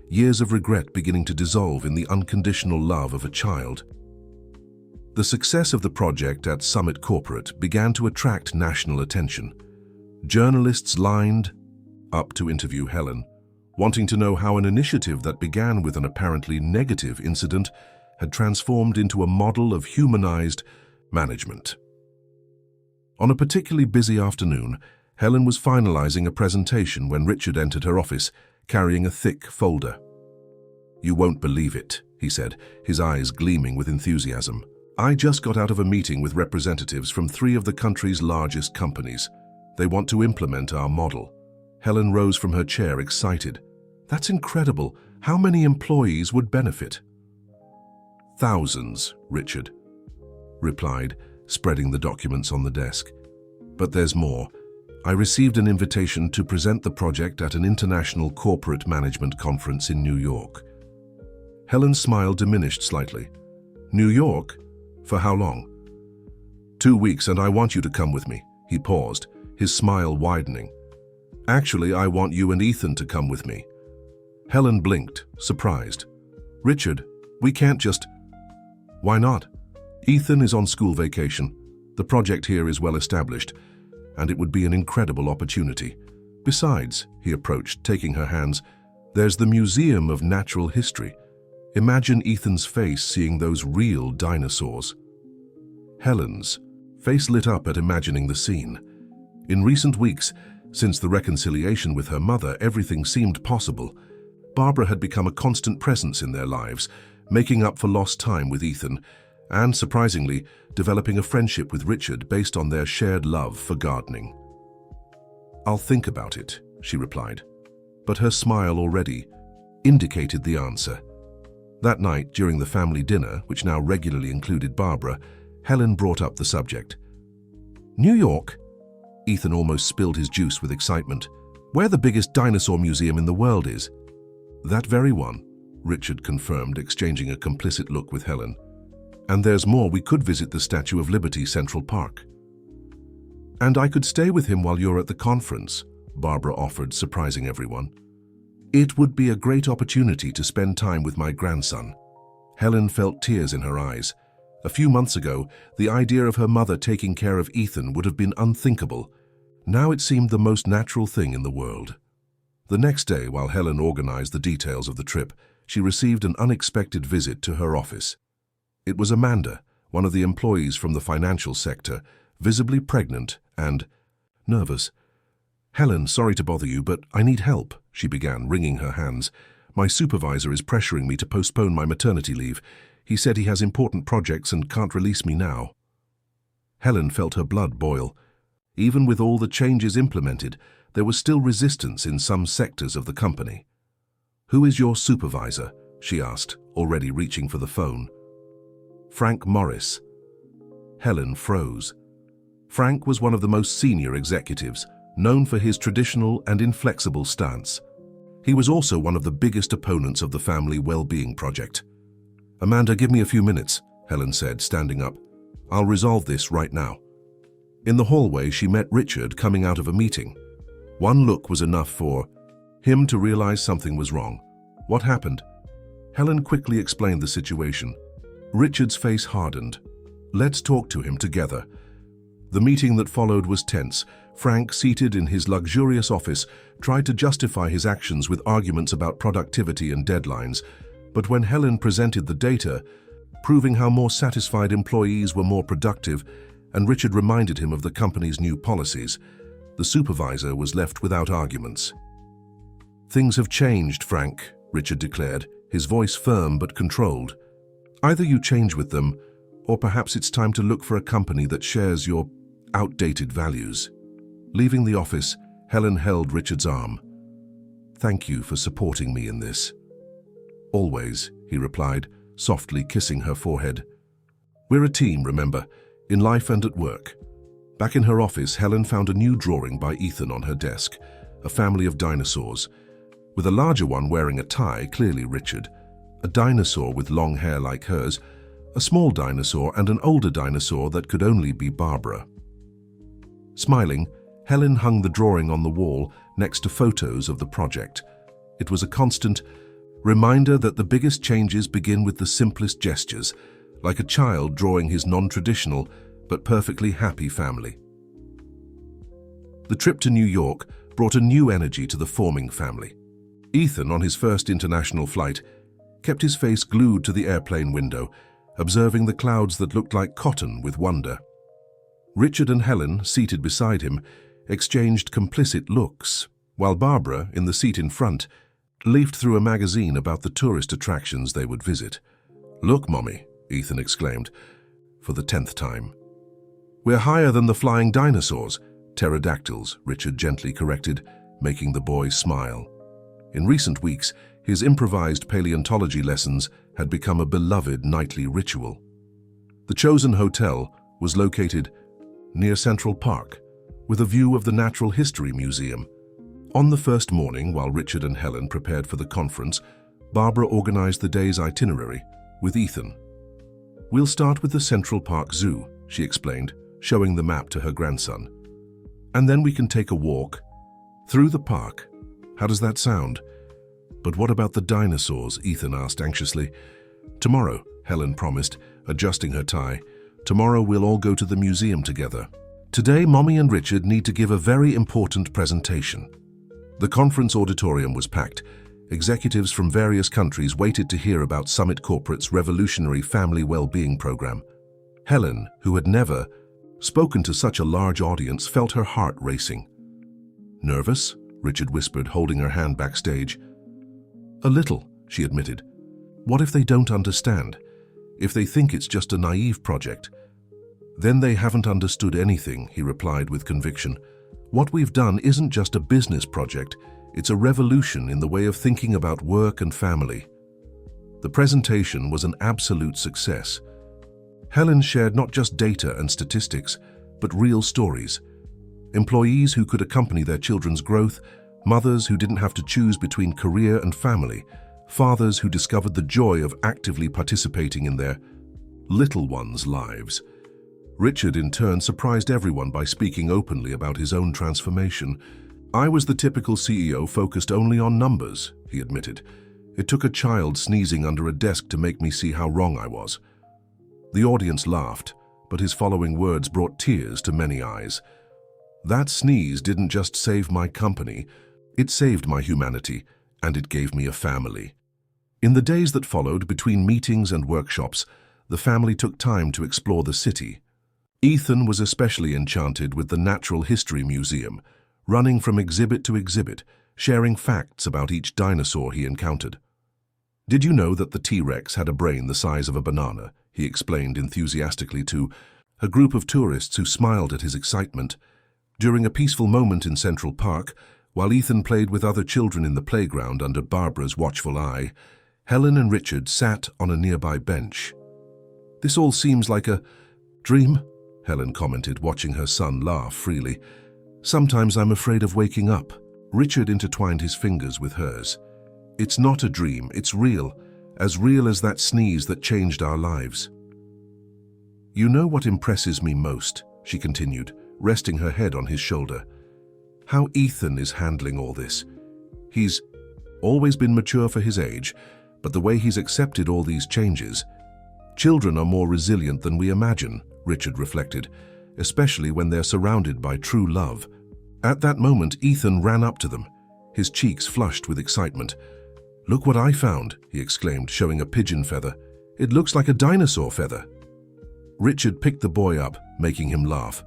A: years of regret beginning to dissolve in the unconditional love of a child. The success of the project at Summit Corporate began to attract national attention. Journalists lined up to interview Helen, wanting to know how an initiative that began with an apparently negative incident had transformed into a model of humanized management. On a particularly busy afternoon, Helen was finalizing a presentation when Richard entered her office, carrying a thick folder. "You won't believe it," he said, his eyes gleaming with enthusiasm. "I just got out of a meeting with representatives from 3 of the country's largest companies. They want to implement our model." Helen rose from her chair, excited. "That's incredible. How many employees would benefit?" "Thousands," Richard replied, spreading the documents on the desk. "But there's more. I received an invitation to present the project at an international corporate management conference in New York." Helen's smile diminished slightly. "New York? For how long?" "2 weeks, and I want you to come with me." He paused, his smile widening. "Actually, I want you and Ethan to come with me." Helen blinked, surprised. "Richard, we can't just—" "Why not? Ethan is on school vacation. The project here is well established, and it would be an incredible opportunity. Besides," he approached, taking her hands, "there's the Museum of Natural History. Imagine Ethan's face seeing those real dinosaurs." Helen's face lit up at imagining the scene. In recent weeks, since the reconciliation with her mother, everything seemed possible. Barbara had become a constant presence in their lives, making up for lost time with Ethan, and, surprisingly, developing a friendship with Richard based on their shared love for gardening. "I'll think about it," she replied, but her smile already indicated the answer. That night, during the family dinner, which now regularly included Barbara, Helen brought up the subject. "New York?" Ethan almost spilled his juice with excitement. "Where the biggest dinosaur museum in the world is." "That very one," Richard confirmed, exchanging a complicit look with Helen. "And there's more. We could visit the Statue of Liberty, Central Park." "And I could stay with him while you're at the conference," Barbara offered, surprising everyone. It would be a great opportunity to spend time with my grandson. Helen felt tears in her eyes. A few months ago, the idea of her mother taking care of Ethan would have been unthinkable. Now it seemed the most natural thing in the world. The next day, while Helen organized the details of the trip, she received an unexpected visit to her office. It was Amanda, one of the employees from the financial sector, visibly pregnant and nervous. "Helen, sorry to bother you, but I need help," she began, wringing her hands. "My supervisor is pressuring me to postpone my maternity leave. He said he has important projects and can't release me now." Helen felt her blood boil. Even with all the changes implemented, there was still resistance in some sectors of the company. "Who is your supervisor?" she asked, already reaching for the phone. "Frank Morris." Helen froze. Frank was one of the most senior executives, known for his traditional and inflexible stance. He was also one of the biggest opponents of the family well-being project. "Amanda, give me a few minutes," Helen said, standing up. "I'll resolve this right now." In the hallway, she met Richard coming out of a meeting. One look was enough for him to realize something was wrong. "What happened?" Helen quickly explained the situation. Richard's face hardened. "Let's talk to him together." The meeting that followed was tense. Frank, seated in his luxurious office, tried to justify his actions with arguments about productivity and deadlines. But when Helen presented the data, proving how more satisfied employees were more productive, and Richard reminded him of the company's new policies, the supervisor was left without arguments. "Things have changed, Frank," Richard declared, his voice firm but controlled. "Either you change with them, or perhaps it's time to look for a company that shares your outdated values." Leaving the office, Helen held Richard's arm. "Thank you for supporting me in this." "Always," he replied, softly kissing her forehead. "We're a team, remember, in life and at work." Back in her office, Helen found a new drawing by Ethan on her desk, a family of dinosaurs, with a larger one wearing a tie, clearly Richard, a dinosaur with long hair like hers, a small dinosaur and an older dinosaur that could only be Barbara. Smiling, Helen hung the drawing on the wall next to photos of the project. It was a constant reminder that the biggest changes begin with the simplest gestures, like a child drawing his non-traditional but perfectly happy family. The trip to New York brought a new energy to the forming family. Ethan, on his first international flight, kept his face glued to the airplane window, observing the clouds that looked like cotton with wonder. Richard and Helen, seated beside him, exchanged complicit looks, while Barbara, in the seat in front, leafed through a magazine about the tourist attractions they would visit. "Look, Mommy," Ethan exclaimed, for the 10th time. "We're higher than the flying dinosaurs." "Pterodactyls," Richard gently corrected, making the boy smile. In recent weeks, his improvised paleontology lessons had become a beloved nightly ritual. The chosen hotel was located near Central Park, with a view of the Natural History Museum. On the first morning, while Richard and Helen prepared for the conference, Barbara organized the day's itinerary with Ethan. "We'll start with the Central Park Zoo," she explained, showing the map to her grandson. "And then we can take a walk through the park. How does that sound?" "But what about the dinosaurs?" Ethan asked anxiously. "Tomorrow," Helen promised, adjusting her tie. "Tomorrow we'll all go to the museum together. Today, Mommy and Richard need to give a very important presentation." The conference auditorium was packed. Executives from various countries waited to hear about Summit Corporate's revolutionary family well-being program. Helen, who had never spoken to such a large audience, felt her heart racing. "Nervous?" Richard whispered, holding her hand backstage. "A little," she admitted. "What if they don't understand? If they think it's just a naive project?" "Then they haven't understood anything," he replied with conviction. "What we've done isn't just a business project, it's a revolution in the way of thinking about work and family." The presentation was an absolute success. Helen shared not just data and statistics, but real stories. Employees who could accompany their children's growth, mothers who didn't have to choose between career and family, fathers who discovered the joy of actively participating in their little ones' lives. Richard, in turn, surprised everyone by speaking openly about his own transformation. I was the typical CEO focused only on numbers, he admitted. It took a child sneezing under a desk to make me see how wrong I was. The audience laughed, but his following words brought tears to many eyes. That sneeze didn't just save my company, it saved my humanity, and it gave me a family. In the days that followed, between meetings and workshops, the family took time to explore the city. Ethan was especially enchanted with the Natural History Museum, running from exhibit to exhibit, sharing facts about each dinosaur he encountered. Did you know that the T-Rex had a brain the size of a banana? He explained enthusiastically to a group of tourists who smiled at his excitement. During a peaceful moment in Central Park, while Ethan played with other children in the playground under Barbara's watchful eye, Helen and Richard sat on a nearby bench. "This all seems like a dream," Helen commented, watching her son laugh freely. "Sometimes I'm afraid of waking up." Richard intertwined his fingers with hers. "It's not a dream, it's real as that sneeze that changed our lives." "You know what impresses me most," she continued, resting her head on his shoulder. "How Ethan is handling all this. He's always been mature for his age, but the way he's accepted all these changes. Children are more resilient than we imagine," Richard reflected, "especially when they're surrounded by true love." At that moment, Ethan ran up to them, his cheeks flushed with excitement. "Look what I found," he exclaimed, showing a pigeon feather. "It looks like a dinosaur feather." Richard picked the boy up, making him laugh.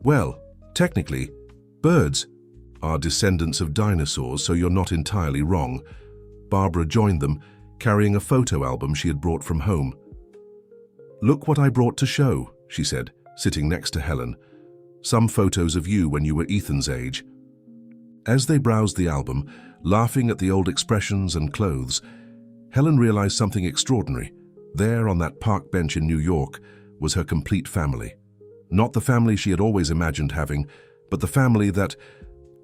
A: "Well, technically, birds are descendants of dinosaurs, so you're not entirely wrong." Barbara joined them, carrying a photo album she had brought from home. "Look what I brought to show," she said, sitting next to Helen. "Some photos of you when you were Ethan's age." As they browsed the album, laughing at the old expressions and clothes, Helen realized something extraordinary. There, on that park bench in New York, was her complete family. Not the family she had always imagined having, but the family that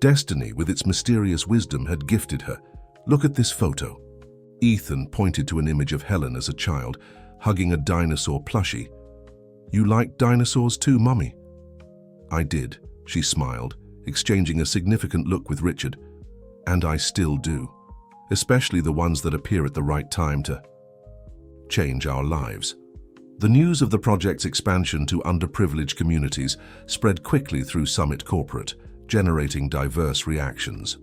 A: destiny, with its mysterious wisdom, had gifted her. "Look at this photo." Ethan pointed to an image of Helen as a child, hugging a dinosaur plushie. "You like dinosaurs too, Mummy?" "I did," she smiled, exchanging a significant look with Richard. "And I still do, especially the ones that appear at the right time to change our lives." The news of the project's expansion to underprivileged communities spread quickly through Summit Corporate, generating diverse reactions.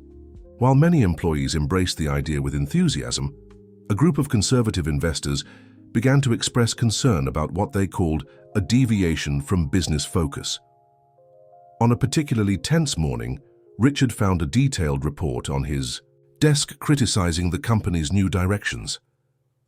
A: While many employees embraced the idea with enthusiasm, a group of conservative investors began to express concern about what they called a deviation from business focus. On a particularly tense morning, Richard found a detailed report on his desk criticizing the company's new directions.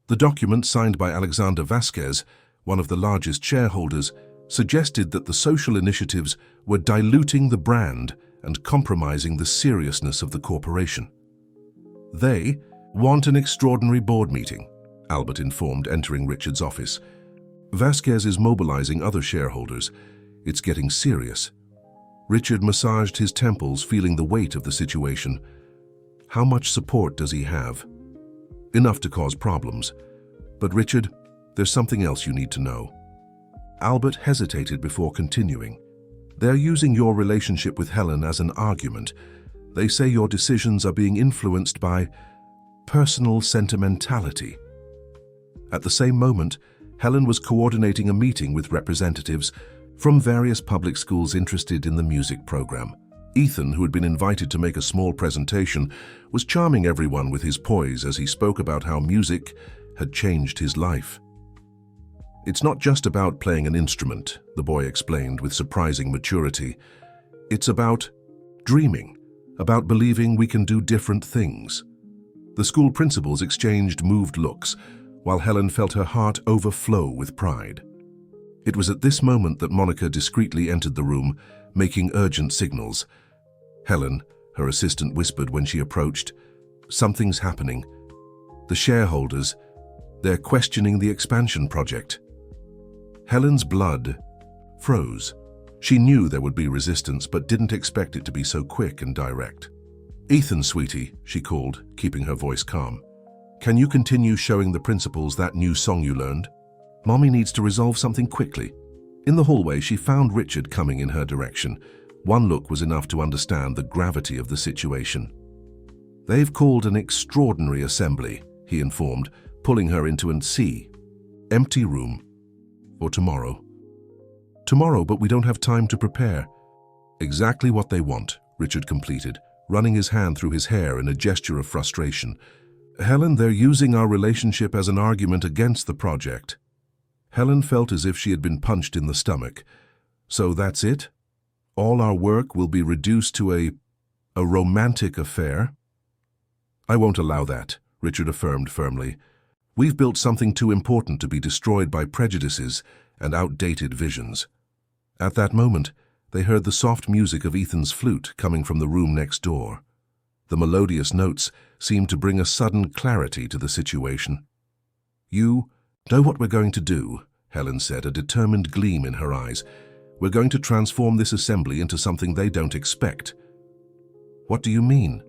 A: The document, signed by Alexander Vasquez, one of the largest shareholders, suggested that the social initiatives were diluting the brand and compromising the seriousness of the corporation. "They want an extraordinary board meeting," Albert informed, entering Richard's office. "Vasquez is mobilizing other shareholders. It's getting serious." Richard massaged his temples, feeling the weight of the situation. How much support does he have? Enough to cause problems. "But Richard, there's something else you need to know." Albert hesitated before continuing. "They're using your relationship with Helen as an argument. They say your decisions are being influenced by personal sentimentality." At the same moment, Helen was coordinating a meeting with representatives from various public schools interested in the music program. Ethan, who had been invited to make a small presentation, was charming everyone with his poise as he spoke about how music had changed his life. "It's not just about playing an instrument," the boy explained with surprising maturity. "It's about dreaming, about believing we can do different things." The school principals exchanged moved looks, while Helen felt her heart overflow with pride. It was at this moment that Monica discreetly entered the room, making urgent signals. "Helen," her assistant whispered when she approached, "something's happening. The shareholders, they're questioning the expansion project." Helen's blood froze. She knew there would be resistance, but didn't expect it to be so quick and direct. "Ethan, sweetie," she called, keeping her voice calm. "Can you continue showing the principals that new song you learned? Mommy needs to resolve something quickly." In the hallway, she found Richard coming in her direction. One look was enough to understand the gravity of the situation. "They've called an extraordinary assembly," he informed, pulling her into an empty room. "For tomorrow." "Tomorrow, but we don't have time to prepare." "Exactly what they want," Richard completed, running his hand through his hair in a gesture of frustration. "Helen, they're using our relationship as an argument against the project." Helen felt as if she had been punched in the stomach. "So that's it? All our work will be reduced to a romantic affair?" "I won't allow that," Richard affirmed firmly. "We've built something too important to be destroyed by prejudices and outdated visions." At that moment, they heard the soft music of Ethan's flute coming from the room next door. The melodious notes seemed to bring a sudden clarity to the situation. "You know what we're going to do," Helen said, a determined gleam in her eyes. "We're going to transform this assembly into something they don't expect." "What do you mean?"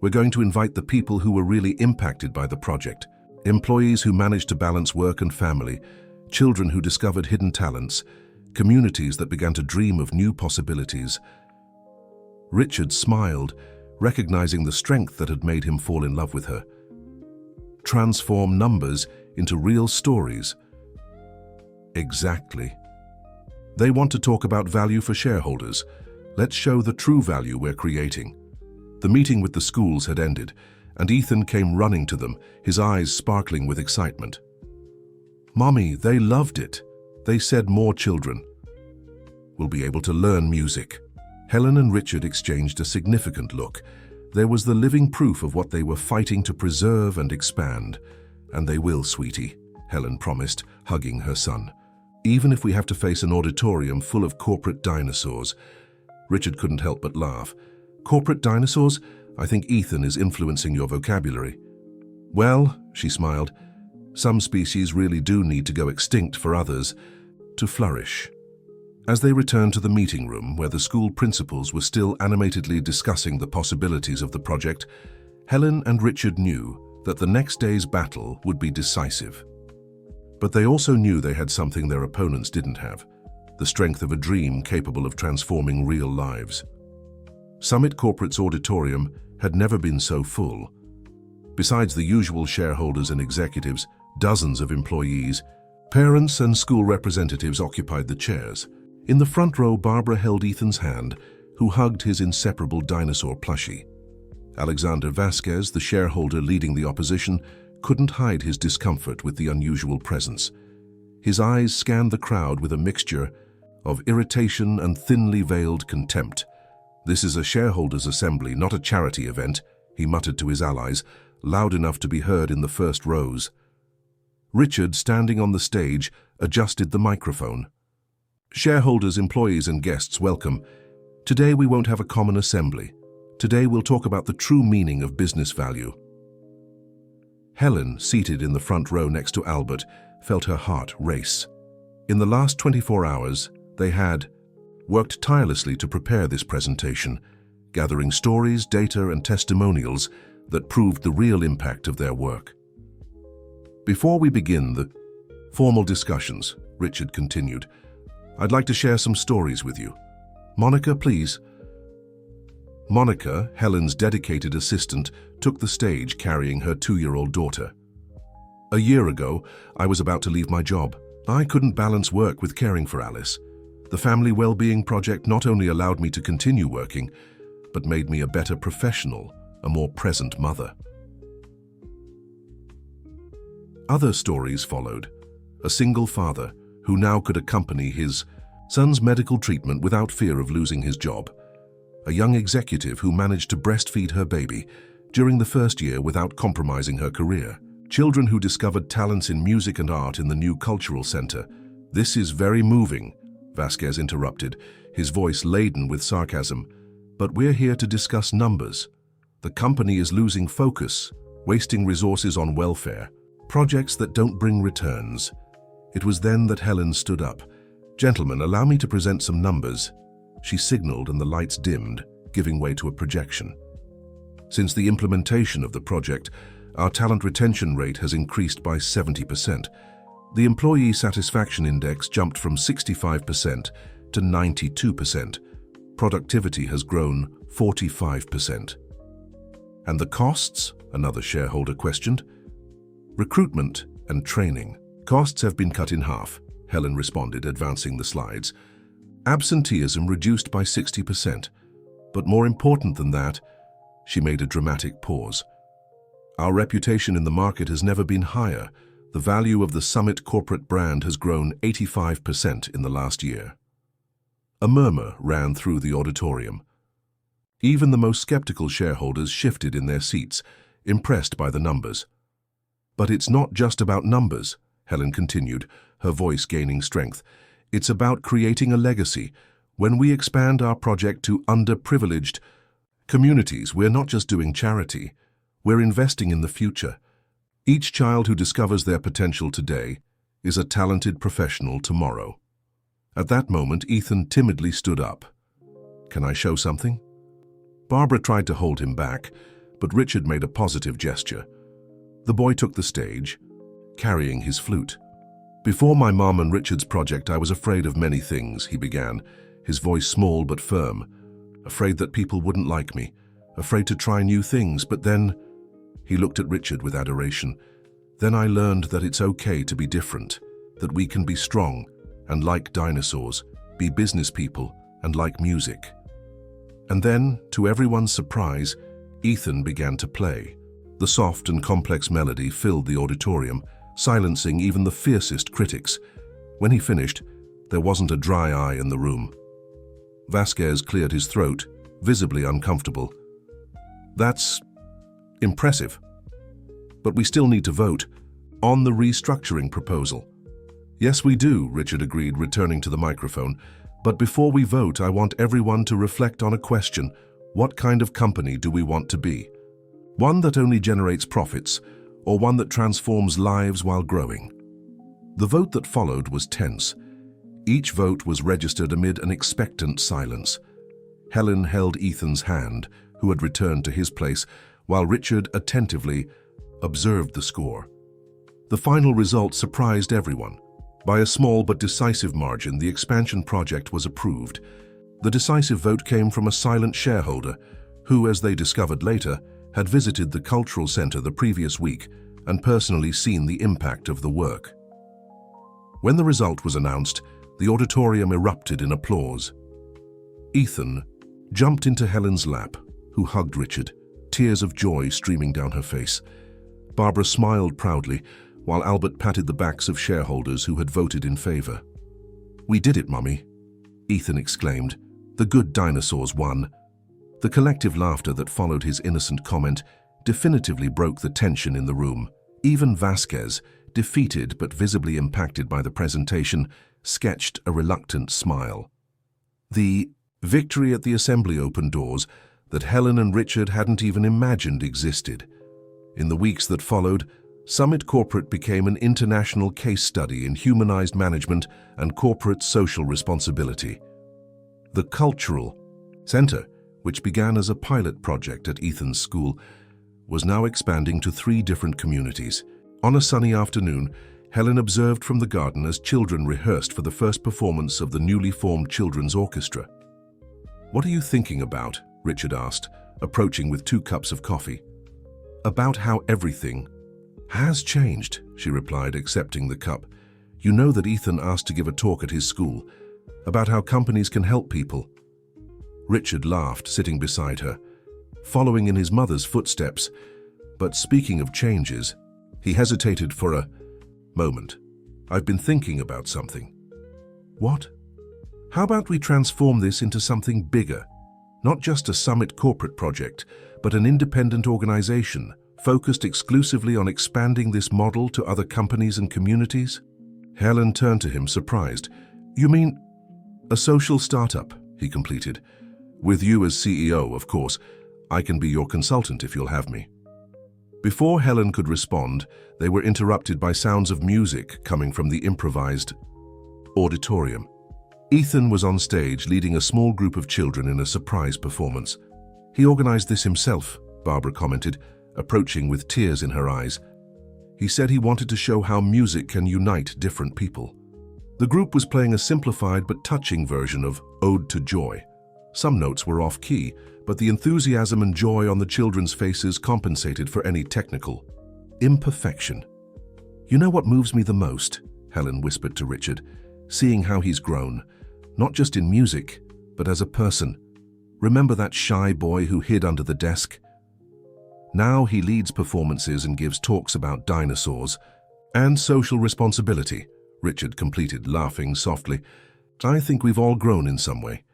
A: "We're going to invite the people who were really impacted by the project, employees who managed to balance work and family, children who discovered hidden talents, communities that began to dream of new possibilities." Richard smiled, recognizing the strength that had made him fall in love with her. "Transform numbers into real stories." Exactly. "They want to talk about value for shareholders. Let's show the true value we're creating." The meeting with the schools had ended, and Ethan came running to them, his eyes sparkling with excitement. "Mommy, they loved it. They said more children will be able to learn music." Helen and Richard exchanged a significant look. There was the living proof of what they were fighting to preserve and expand. "And they will, sweetie," Helen promised, hugging her son. "Even if we have to face an auditorium full of corporate dinosaurs." Richard couldn't help but laugh. "Corporate dinosaurs? I think Ethan is influencing your vocabulary." "Well," she smiled, "some species really do need to go extinct for others to flourish." As they returned to the meeting room, where the school principals were still animatedly discussing the possibilities of the project, Helen and Richard knew that the next day's battle would be decisive. But they also knew they had something their opponents didn't have: the strength of a dream capable of transforming real lives. Summit Corporate's auditorium had never been so full. Besides the usual shareholders and executives, dozens of employees, parents and school representatives occupied the chairs. In the front row, Barbara held Ethan's hand, who hugged his inseparable dinosaur plushie. Alexander Vasquez, the shareholder leading the opposition, couldn't hide his discomfort with the unusual presence. His eyes scanned the crowd with a mixture of irritation and thinly veiled contempt. "This is a shareholders' assembly, not a charity event," he muttered to his allies, loud enough to be heard in the first rows. Richard, standing on the stage, adjusted the microphone. "Shareholders, employees and guests, welcome. Today we won't have a common assembly. Today we'll talk about the true meaning of business value." Helen, seated in the front row next to Albert, felt her heart race. In the last 24 hours, they had worked tirelessly to prepare this presentation, gathering stories, data and testimonials that proved the real impact of their work. "Before we begin the formal discussions," Richard continued, "I'd like to share some stories with you. Monica, please." Monica, Helen's dedicated assistant, took the stage carrying her 2-year-old daughter. "A year ago, I was about to leave my job. I couldn't balance work with caring for Alice. The Family Wellbeing Project not only allowed me to continue working, but made me a better professional, a more present mother." Other stories followed. A single father who now could accompany his son's medical treatment without fear of losing his job. A young executive who managed to breastfeed her baby during the first year without compromising her career. Children who discovered talents in music and art in the new cultural center. "This is very moving," Vasquez interrupted, his voice laden with sarcasm. "But we're here to discuss numbers. The company is losing focus, wasting resources on welfare, projects that don't bring returns." It was then that Helen stood up. "Gentlemen, allow me to present some numbers." She signaled and the lights dimmed, giving way to a projection. "Since the implementation of the project, our talent retention rate has increased by 70%. The employee satisfaction index jumped from 65% to 92%. productivity has grown 45%. And the costs? Another shareholder questioned. Recruitment and training. Costs have been cut in half, Helen responded, advancing the slides. Absenteeism reduced by 60%. But more important than that, she made a dramatic pause. Our reputation in the market has never been higher. The value of the Summit corporate brand has grown 85% in the last year. A murmur ran through the auditorium. Even the most skeptical shareholders shifted in their seats, impressed by the numbers. But it's not just about numbers, Helen continued, her voice gaining strength. It's about creating a legacy. When we expand our project to underprivileged communities, we're not just doing charity, we're investing in the future. Each child who discovers their potential today is a talented professional tomorrow. At that moment, Ethan timidly stood up. Can I show something? Barbara tried to hold him back, but Richard made a positive gesture. The boy took the stage, carrying his flute. Before my mom and Richard's project, I was afraid of many things, he began, his voice small but firm. Afraid that people wouldn't like me, afraid to try new things, but then, he looked at Richard with adoration. Then I learned that it's okay to be different, that we can be strong and like dinosaurs, be business people and like music. And then, to everyone's surprise, Ethan began to play. The soft and complex melody filled the auditorium, silencing even the fiercest critics. When he finished, there wasn't a dry eye in the room. Vasquez cleared his throat, visibly uncomfortable. That's impressive. But we still need to vote on the restructuring proposal. Yes, we do, Richard agreed, returning to the microphone. But before we vote, I want everyone to reflect on a question. What kind of company do we want to be? One that only generates profits, or one that transforms lives while growing? The vote that followed was tense. Each vote was registered amid an expectant silence. Helen held Ethan's hand, who had returned to his place, while Richard attentively observed the score. The final result surprised everyone. By a small but decisive margin, the expansion project was approved. The decisive vote came from a silent shareholder who, as they discovered later, had visited the cultural center the previous week and personally seen the impact of the work. When the result was announced, the auditorium erupted in applause. Ethan jumped into Helen's lap, who hugged Richard, tears of joy streaming down her face. Barbara smiled proudly, while Albert patted the backs of shareholders who had voted in favor. "We did it, Mummy," Ethan exclaimed. "The good dinosaurs won." The collective laughter that followed his innocent comment definitively broke the tension in the room. Even Vasquez, defeated but visibly impacted by the presentation, sketched a reluctant smile. The victory at the assembly opened doors that Helen and Richard hadn't even imagined existed. In the weeks that followed, Summit Corporate became an international case study in humanized management and corporate social responsibility. The cultural center, which began as a pilot project at Ethan's school, was now expanding to 3 different communities. On a sunny afternoon, Helen observed from the garden as children rehearsed for the first performance of the newly formed children's orchestra. "What are you thinking about?" Richard asked, approaching with 2 cups of coffee. "About how everything has changed," she replied, accepting the cup. "You know that Ethan asked to give a talk at his school about how companies can help people." Richard laughed, sitting beside her, following in his mother's footsteps. But speaking of changes, he hesitated for a moment. "I've been thinking about something." "What?" "How about we transform this into something bigger? Not just a Summit corporate project, but an independent organization focused exclusively on expanding this model to other companies and communities?" Helen turned to him, surprised. "You mean a social startup?" he completed. "With you as CEO, of course. I can be your consultant if you'll have me." Before Helen could respond, they were interrupted by sounds of music coming from the improvised auditorium. Ethan was on stage leading a small group of children in a surprise performance. "He organized this himself," Barbara commented, approaching with tears in her eyes. "He said he wanted to show how music can unite different people." The group was playing a simplified but touching version of Ode to Joy. Some notes were off-key, but the enthusiasm and joy on the children's faces compensated for any technical imperfection. "You know what moves me the most?" Helen whispered to Richard, "seeing how he's grown, not just in music, but as a person. Remember that shy boy who hid under the desk? Now he leads performances and gives talks about dinosaurs and social responsibility," Richard completed, laughing softly. "I think we've all grown in some way."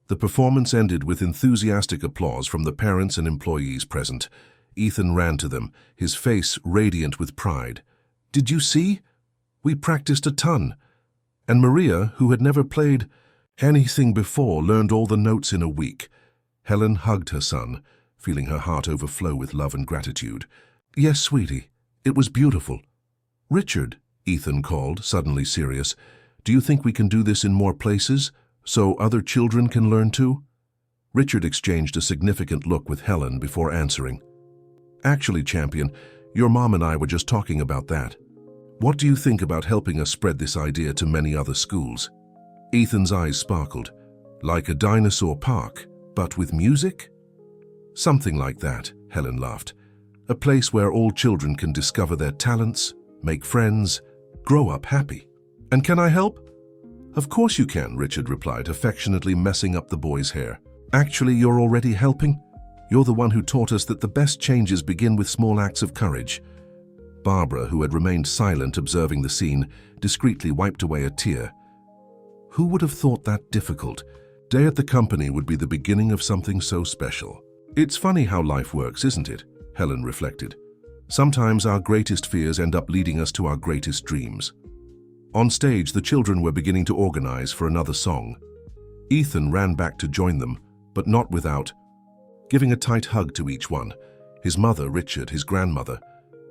A: The performance ended with enthusiastic applause from the parents and employees present. Ethan ran to them, his face radiant with pride. "Did you see? We practiced a ton." And Maria, who had never played anything before, learned all the notes in a week. Helen hugged her son, feeling her heart overflow with love and gratitude. "Yes, sweetie, it was beautiful." "Richard," Ethan called, suddenly serious, "do you think we can do this in more places, so other children can learn too?" Richard exchanged a significant look with Helen before answering. "Actually, champion, your mom and I were just talking about that. What do you think about helping us spread this idea to many other schools?" Ethan's eyes sparkled. "Like a dinosaur park, but with music?" "Something like that," Helen laughed. "A place where all children can discover their talents, make friends, grow up happy." "And can I help?" "Of course you can," Richard replied, affectionately messing up the boy's hair. "Actually, you're already helping. You're the one who taught us that the best changes begin with small acts of courage." Barbara, who had remained silent observing the scene, discreetly wiped away a tear. Who would have thought that difficult day at the company would be the beginning of something so special? "It's funny how life works, isn't it?" Helen reflected. "Sometimes our greatest fears end up leading us to our greatest dreams." On stage, the children were beginning to organize for another song. Ethan ran back to join them, but not without giving a tight hug to each one. His mother, Richard, his grandmother,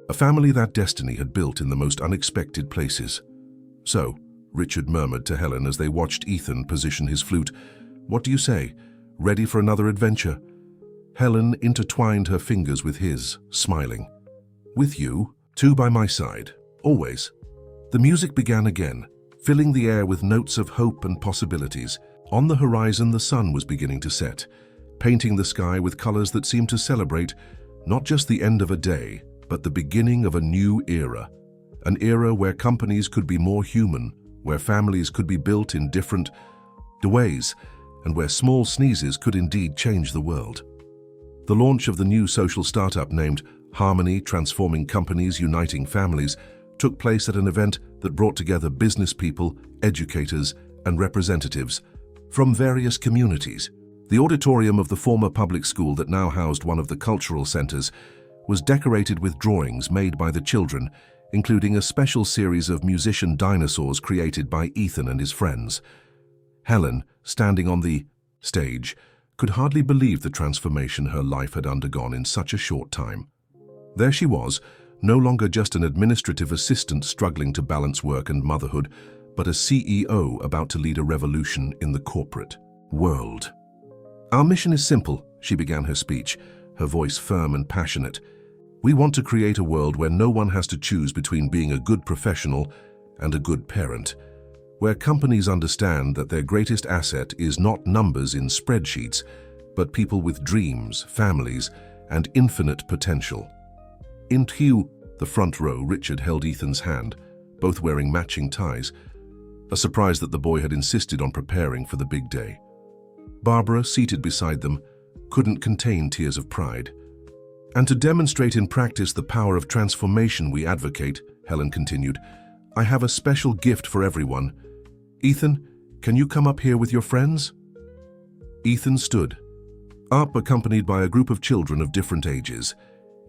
A: a family that destiny had built in the most unexpected places. "So," Richard murmured to Helen as they watched Ethan position his flute, "what do you say? Ready for another adventure?" Helen intertwined her fingers with his, smiling. "With you, two by my side, always." The music began again, filling the air with notes of hope and possibilities. On the horizon, the sun was beginning to set, painting the sky with colors that seemed to celebrate not just the end of a day, but the beginning of a new era. An era where companies could be more human, where families could be built in different ways, and where small sneezes could indeed change the world. The launch of the new social startup named Harmony, Transforming Companies, Uniting Families, took place at an event that brought together business people, educators, and representatives from various communities. The auditorium of the former public school that now housed one of the cultural centers was decorated with drawings made by the children, including a special series of musician dinosaurs created by Ethan and his friends. Helen, standing on the stage, could hardly believe the transformation her life had undergone in such a short time. There she was, no longer just an administrative assistant struggling to balance work and motherhood, but a CEO about to lead a revolution in the corporate world. "Our mission is simple," she began her speech, her voice firm and passionate. "We want to create a world where no one has to choose between being a good professional and a good parent, where companies understand that their greatest asset is not numbers in spreadsheets, but people with dreams, families, and infinite potential." In the front row, Richard held Ethan's hand, both wearing matching ties, a surprise that the boy had insisted on preparing for the big day. Barbara, seated beside them, couldn't contain tears of pride. "And to demonstrate in practice the power of transformation we advocate," Helen continued, "I have a special gift for everyone. Ethan, can you come up here with your friends?" Ethan stood up, accompanied by a group of children of different ages.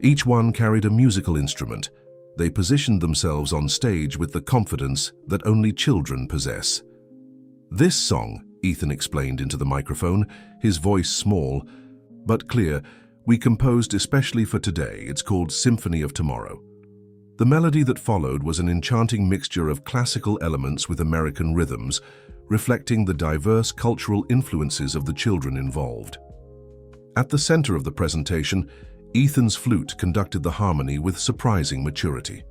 A: Each one carried a musical instrument. They positioned themselves on stage with the confidence that only children possess. "This song," Ethan explained into the microphone, his voice small but clear, "we composed especially for today. It's called Symphony of Tomorrow." The melody that followed was an enchanting mixture of classical elements with American rhythms, reflecting the diverse cultural influences of the children involved. At the center of the presentation, Ethan's flute conducted the harmony with surprising maturity.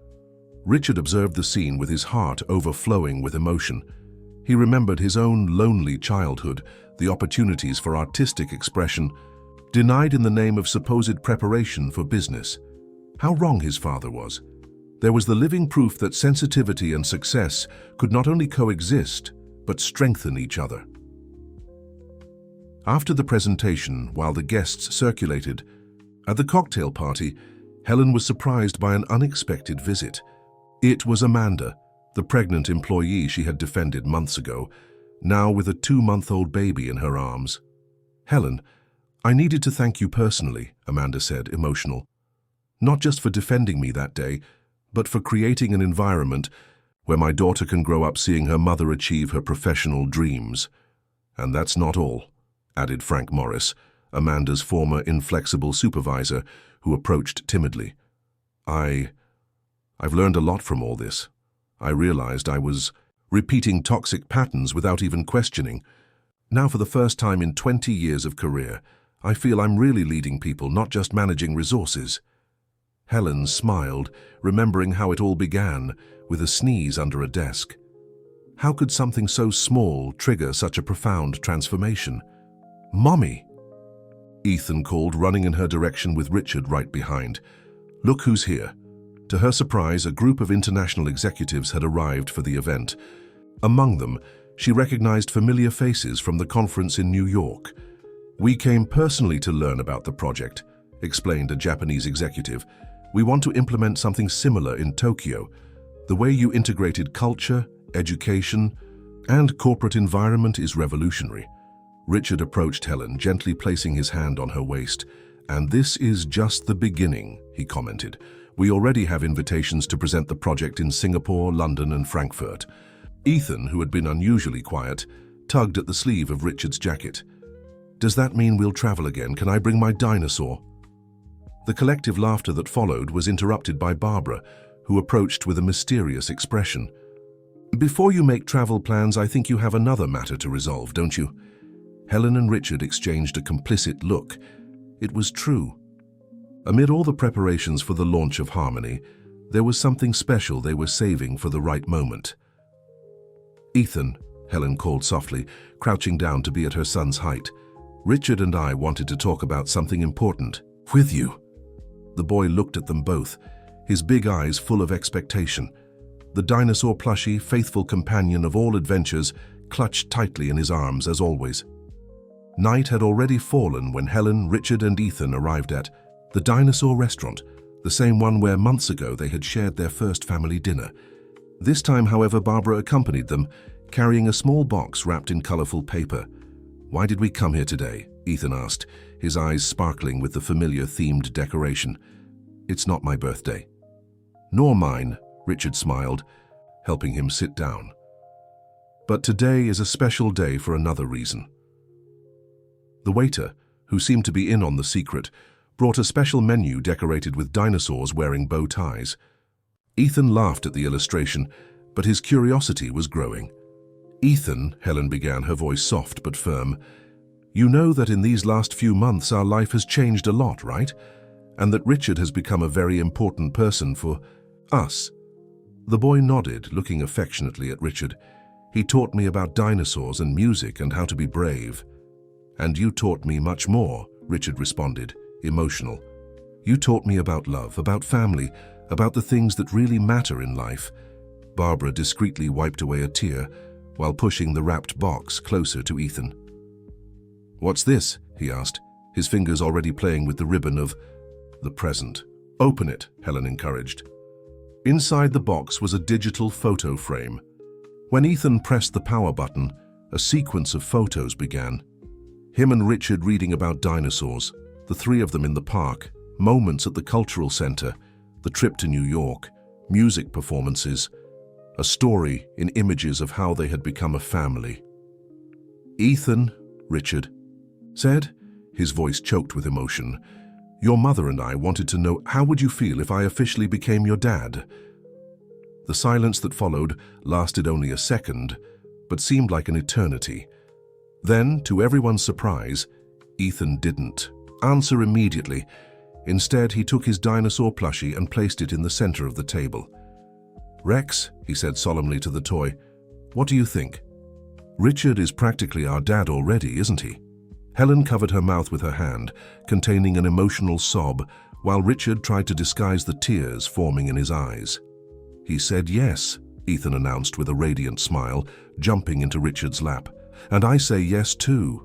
A: Richard observed the scene with his heart overflowing with emotion. He remembered his own lonely childhood, the opportunities for artistic expression, denied in the name of supposed preparation for business. How wrong his father was. There was the living proof that sensitivity and success could not only coexist, but strengthen each other. After the presentation, while the guests circulated, at the cocktail party, Helen was surprised by an unexpected visit. It was Amanda, the pregnant employee she had defended months ago, now with a 2-month-old baby in her arms. "Helen, I needed to thank you personally," Amanda said, emotional. "Not just for defending me that day, but for creating an environment where my daughter can grow up seeing her mother achieve her professional dreams. And that's not all," added Frank Morris, Amanda's former inflexible supervisor, who approached timidly. I've learned a lot from all this. I realized I was repeating toxic patterns without even questioning. Now, for the first time in 20 years of career, I feel I'm really leading people, not just managing resources." Helen smiled, remembering how it all began, with a sneeze under a desk. How could something so small trigger such a profound transformation? "Mommy!" Ethan called, running in her direction with Richard right behind. "Look who's here." To her surprise, a group of international executives had arrived for the event. Among them, she recognized familiar faces from the conference in New York. "We came personally to learn about the project," explained a Japanese executive. "We want to implement something similar in Tokyo. The way you integrated culture, education, and corporate environment is revolutionary." Richard approached Helen, gently placing his hand on her waist. "And this is just the beginning," he commented. "We already have invitations to present the project in Singapore, London, and Frankfurt." Ethan, who had been unusually quiet, tugged at the sleeve of Richard's jacket. "Does that mean we'll travel again? Can I bring my dinosaur?" The collective laughter that followed was interrupted by Barbara, who approached with a mysterious expression. "Before you make travel plans, I think you have another matter to resolve, don't you?" Helen and Richard exchanged a complicit look. It was true. Amid all the preparations for the launch of Harmony, there was something special they were saving for the right moment. "Ethan," Helen called softly, crouching down to be at her son's height. "Richard and I wanted to talk about something important. With you." The boy looked at them both, his big eyes full of expectation. The dinosaur plushie, faithful companion of all adventures, clutched tightly in his arms as always. Night had already fallen when Helen, Richard, and Ethan arrived at the Dinosaur Restaurant, the same one where months ago they had shared their first family dinner. This time, however, Barbara accompanied them, carrying a small box wrapped in colorful paper. "Why did we come here today?" Ethan asked, his eyes sparkling with the familiar themed decoration. "It's not my birthday." "Nor mine," Richard smiled, helping him sit down. "But today is a special day for another reason." The waiter, who seemed to be in on the secret, brought a special menu decorated with dinosaurs wearing bow ties. Ethan laughed at the illustration, but his curiosity was growing. "Ethan," Helen began, her voice soft but firm, "you know that in these last few months our life has changed a lot, right? And that Richard has become a very important person for us." The boy nodded, looking affectionately at Richard. "He taught me about dinosaurs and music and how to be brave." "And you taught me much more," Richard responded, emotional. "You taught me about love, about family, about the things that really matter in life." Barbara discreetly wiped away a tear while pushing the wrapped box closer to Ethan. "What's this?" he asked, his fingers already playing with the ribbon of the present. "Open it," Helen encouraged. Inside the box was a digital photo frame. When Ethan pressed the power button, a sequence of photos began. Him and Richard reading about dinosaurs, the three of them in the park, moments at the cultural center, the trip to New York, music performances, a story in images of how they had become a family. "Ethan," Richard said, his voice choked with emotion, "your mother and I wanted to know, how would you feel if I officially became your dad?" The silence that followed lasted only a second, but seemed like an eternity. Then, to everyone's surprise, Ethan didn't answer immediately. Instead, he took his dinosaur plushie and placed it in the center of the table. "Rex," he said solemnly to the toy, "what do you think?" Richard is practically our dad already, isn't he? Helen covered her mouth with her hand, containing an emotional sob, while Richard tried to disguise the tears forming in his eyes. He said yes, Ethan announced with a radiant smile, jumping into Richard's lap. And I say yes too.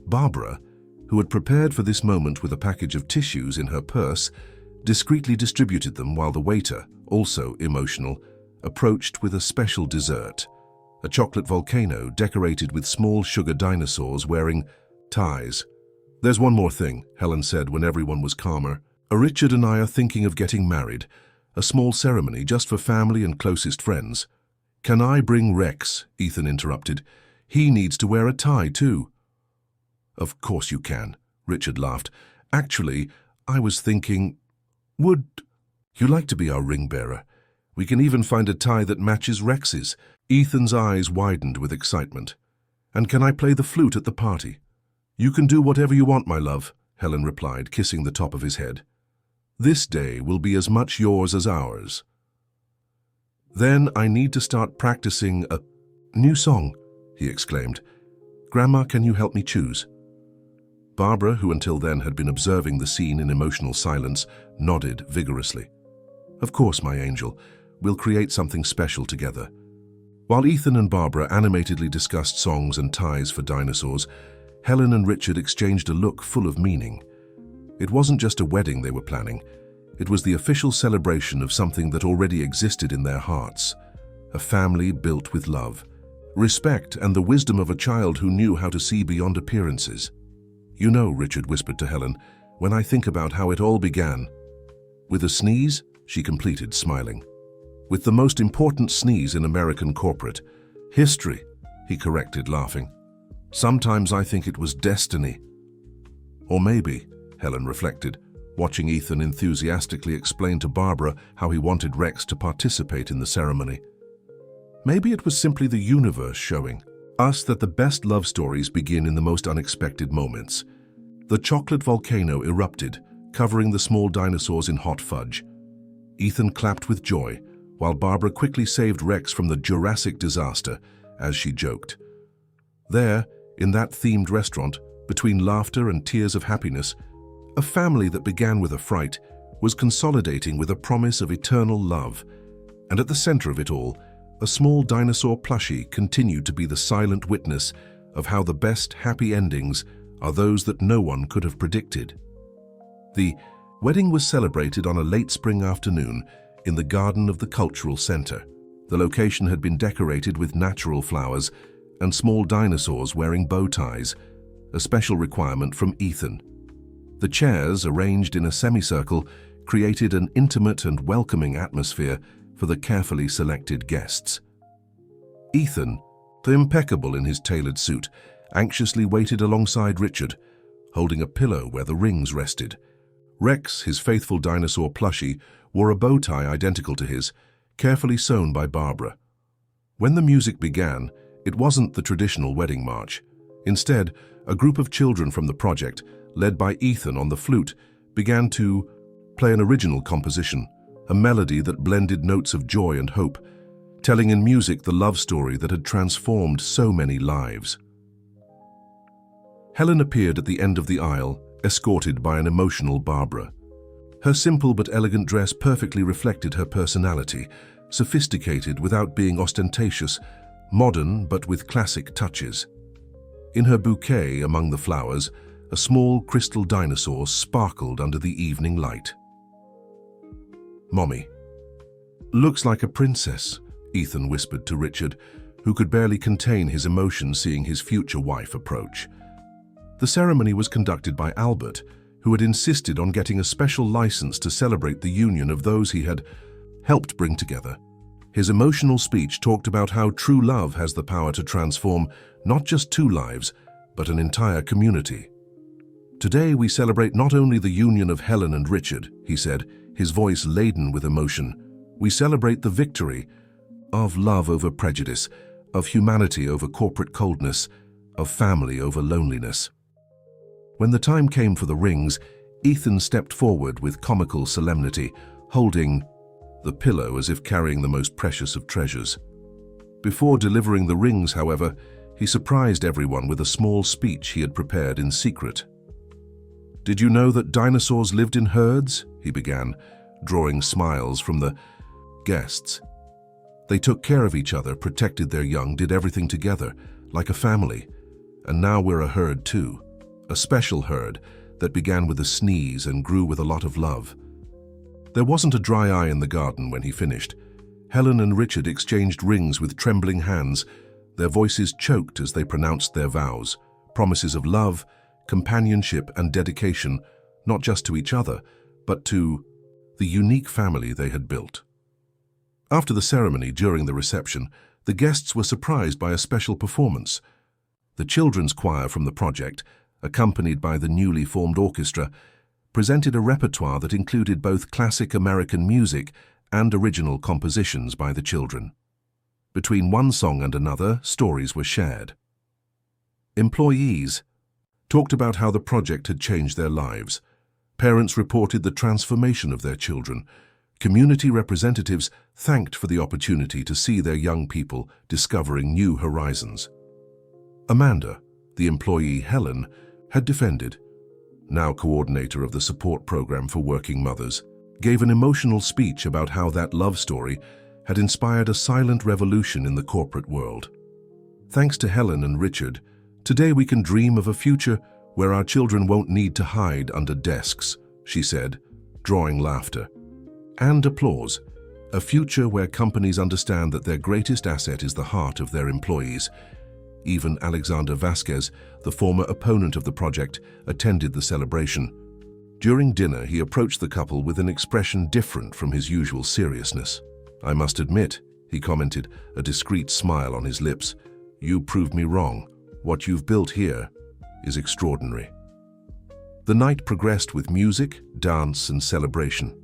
A: Barbara, who had prepared for this moment with a package of tissues in her purse, discreetly distributed them while the waiter, also emotional, approached with a special dessert, a chocolate volcano decorated with small sugar dinosaurs wearing ties. There's one more thing, Helen said when everyone was calmer. Richard and I are thinking of getting married, a small ceremony just for family and closest friends. Can I bring Rex? Ethan interrupted. He needs to wear a tie too. Of course you can, Richard laughed. Actually, I was thinking, would you like to be our ring bearer? We can even find a tie that matches Rex's. Ethan's eyes widened with excitement. And can I play the flute at the party? You can do whatever you want, my love, Helen replied, kissing the top of his head. This day will be as much yours as ours. Then I need to start practicing a new song, he exclaimed. Grandma, can you help me choose? Barbara, who until then had been observing the scene in emotional silence, nodded vigorously. Of course, my angel. We'll create something special together. While Ethan and Barbara animatedly discussed songs and ties for dinosaurs, Helen and Richard exchanged a look full of meaning. It wasn't just a wedding they were planning. It was the official celebration of something that already existed in their hearts. A family built with love, respect, and the wisdom of a child who knew how to see beyond appearances. You know, Richard whispered to Helen, when I think about how it all began. With a sneeze, she completed, smiling. With the most important sneeze in American corporate history, he corrected, laughing. Sometimes I think it was destiny. Or maybe, Helen reflected, watching Ethan enthusiastically explain to Barbara how he wanted Rex to participate in the ceremony. Maybe it was simply the universe showing us that the best love stories begin in the most unexpected moments. The chocolate volcano erupted, covering the small dinosaurs in hot fudge. Ethan clapped with joy, while Barbara quickly saved Rex from the Jurassic disaster, as she joked. There, in that themed restaurant, between laughter and tears of happiness, a family that began with a fright was consolidating with a promise of eternal love. And at the center of it all, a small dinosaur plushie continued to be the silent witness of how the best happy endings are those that no one could have predicted. The wedding was celebrated on a late spring afternoon in the garden of the cultural center. The location had been decorated with natural flowers and small dinosaurs wearing bow ties, a special requirement from Ethan. The chairs, arranged in a semicircle, created an intimate and welcoming atmosphere for the carefully selected guests. Ethan, though impeccable in his tailored suit, anxiously waited alongside Richard, holding a pillow where the rings rested. Rex, his faithful dinosaur plushie, wore a bow tie identical to his, carefully sewn by Barbara. When the music began, it wasn't the traditional wedding march. Instead, a group of children from the project, led by Ethan on the flute, began to play an original composition, a melody that blended notes of joy and hope, telling in music the love story that had transformed so many lives. Helen appeared at the end of the aisle, escorted by an emotional Barbara. Her simple but elegant dress perfectly reflected her personality, sophisticated without being ostentatious, modern but with classic touches. In her bouquet among the flowers, a small crystal dinosaur sparkled under the evening light. Mommy. Looks like a princess, Ethan whispered to Richard, who could barely contain his emotion seeing his future wife approach. The ceremony was conducted by Albert, who had insisted on getting a special license to celebrate the union of those he had helped bring together. His emotional speech talked about how true love has the power to transform not just two lives, but an entire community. Today we celebrate not only the union of Helen and Richard, he said, his voice laden with emotion. We celebrate the victory of love over prejudice, of humanity over corporate coldness, of family over loneliness. When the time came for the rings, Ethan stepped forward with comical solemnity, holding the pillow as if carrying the most precious of treasures. Before delivering the rings, however, he surprised everyone with a small speech he had prepared in secret. "Did you know that dinosaurs lived in herds?" he began, drawing smiles from the guests. "They took care of each other, protected their young, did everything together, like a family. And now we're a herd too, a special herd that began with a sneeze and grew with a lot of love." There wasn't a dry eye in the garden when he finished. Helen and Richard exchanged rings with trembling hands, their voices choked as they pronounced their vows, promises of love, companionship and dedication, not just to each other, but to the unique family they had built. After the ceremony, during the reception, the guests were surprised by a special performance. The children's choir from the project, accompanied by the newly formed orchestra, presented a repertoire that included both classic American music and original compositions by the children. Between one song and another, stories were shared. Employees talked about how the project had changed their lives. Parents reported the transformation of their children. Community representatives thanked for the opportunity to see their young people discovering new horizons. Amanda, the employee Helen, had defended, now coordinator of the support program for working mothers, gave an emotional speech about how that love story had inspired a silent revolution in the corporate world. "Thanks to Helen and Richard, today we can dream of a future where our children won't need to hide under desks," she said, drawing laughter. And applause. "A future where companies understand that their greatest asset is the heart of their employees." Even Alexander Vasquez, the former opponent of the project, attended the celebration. During dinner, he approached the couple with an expression different from his usual seriousness. "I must admit," he commented, a discreet smile on his lips, "you proved me wrong. What you've built here is extraordinary." The night progressed with music, dance, and celebration.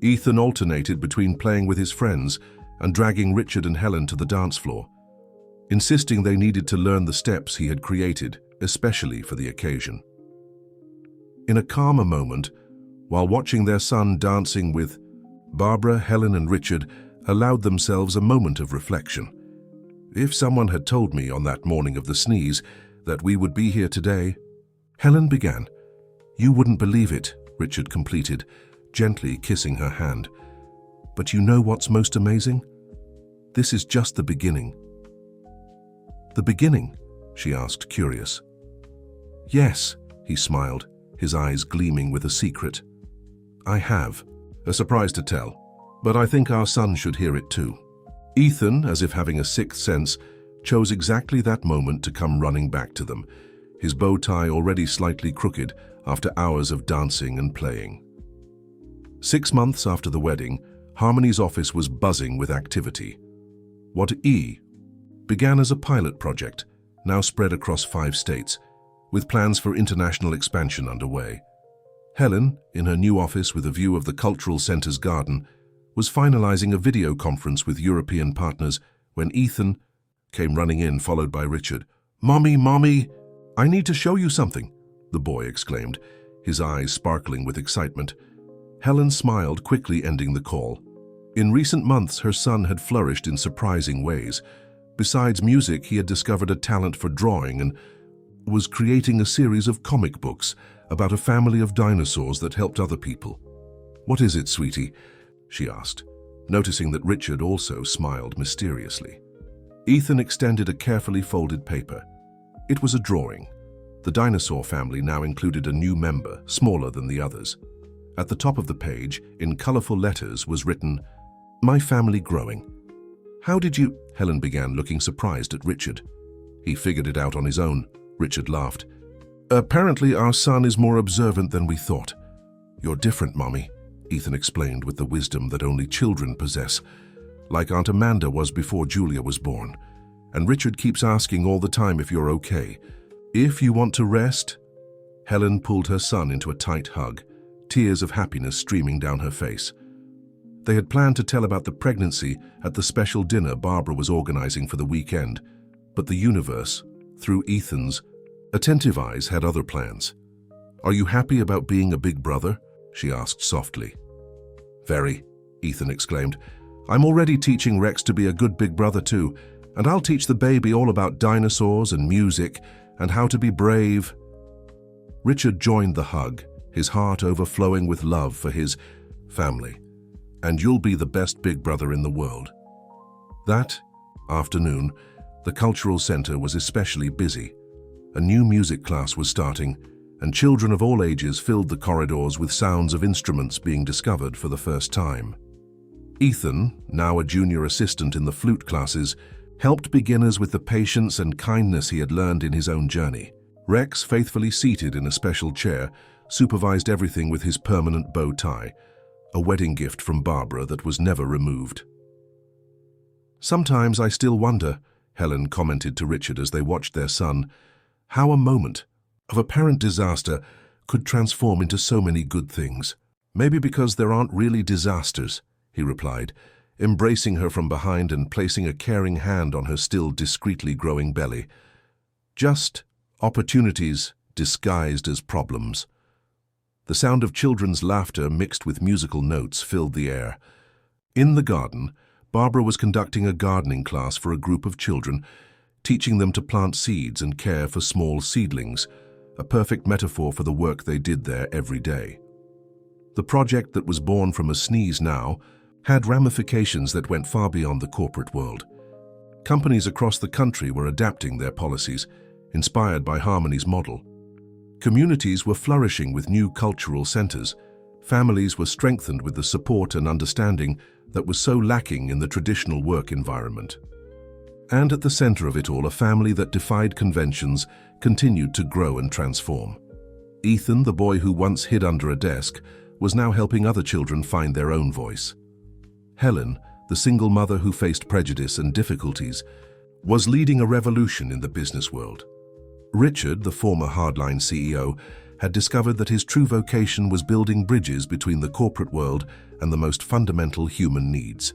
A: Ethan alternated between playing with his friends and dragging Richard and Helen to the dance floor, insisting they needed to learn the steps he had created, especially for the occasion. In a calmer moment, while watching their son dancing with Barbara, Helen and Richard allowed themselves a moment of reflection. "If someone had told me on that morning of the sneeze that we would be here today," Helen began. "You wouldn't believe it," Richard completed, gently kissing her hand. "But you know what's most amazing? This is just the beginning." "The beginning?" she asked, curious. "Yes," he smiled, his eyes gleaming with a secret. "I have a surprise to tell, but I think our son should hear it too." Ethan, as if having a sixth sense, chose exactly that moment to come running back to them, his bow tie already slightly crooked after hours of dancing and playing. 6 months after the wedding, Harmony's office was buzzing with activity. What began as a pilot project, now spread across 5 states, with plans for international expansion underway. Helen, in her new office with a view of the cultural center's garden, was finalizing a video conference with European partners when Ethan came running in, followed by Richard. "Mommy, Mommy, I need to show you something," the boy exclaimed, his eyes sparkling with excitement. Helen smiled, quickly ending the call. In recent months, her son had flourished in surprising ways. Besides music, he had discovered a talent for drawing and was creating a series of comic books about a family of dinosaurs that helped other people. "What is it, sweetie?" she asked, noticing that Richard also smiled mysteriously. Ethan extended a carefully folded paper. It was a drawing. The dinosaur family now included a new member, smaller than the others. At the top of the page, in colorful letters, was written, "My family growing." "How did you—" Helen began, looking surprised at Richard. "He figured it out on his own," Richard laughed. "Apparently our son is more observant than we thought." "You're different, Mommy," Ethan explained with the wisdom that only children possess, like Aunt Amanda was before Julia was born. "And Richard keeps asking all the time if you're okay. If you want to rest—" Helen pulled her son into a tight hug, tears of happiness streaming down her face. They had planned to tell about the pregnancy at the special dinner Barbara was organizing for the weekend, but the universe, through Ethan's attentive eyes, had other plans. "Are you happy about being a big brother?" she asked softly. "Very," Ethan exclaimed. "I'm already teaching Rex to be a good big brother too, And I'll teach the baby all about dinosaurs and music and how to be brave." Richard joined the hug, his heart overflowing with love for his family. "And you'll be the best big brother in the world." That afternoon, the cultural center was especially busy. A new music class was starting, and children of all ages filled the corridors with sounds of instruments being discovered for the first time. Ethan, now a junior assistant in the flute classes, helped beginners with the patience and kindness he had learned in his own journey. Rex, faithfully seated in a special chair, supervised everything with his permanent bow tie, a wedding gift from Barbara that was never removed. "Sometimes I still wonder," Helen commented to Richard as they watched their son, "how a moment of apparent disaster could transform into so many good things." "Maybe because there aren't really disasters," he replied, embracing her from behind and placing a caring hand on her still discreetly growing belly. "Just opportunities disguised as problems." The sound of children's laughter mixed with musical notes filled the air. In the garden, Barbara was conducting a gardening class for a group of children, teaching them to plant seeds and care for small seedlings, a perfect metaphor for the work they did there every day. The project that was born from a sneeze now had ramifications that went far beyond the corporate world. Companies across the country were adapting their policies, inspired by Harmony's model. Communities were flourishing with new cultural centers. Families were strengthened with the support and understanding that was so lacking in the traditional work environment. And at the center of it all, a family that defied conventions continued to grow and transform. Ethan, the boy who once hid under a desk, was now helping other children find their own voice. Helen, the single mother who faced prejudice and difficulties, was leading a revolution in the business world. Richard, the former Hardline CEO, had discovered that his true vocation was building bridges between the corporate world and the most fundamental human needs.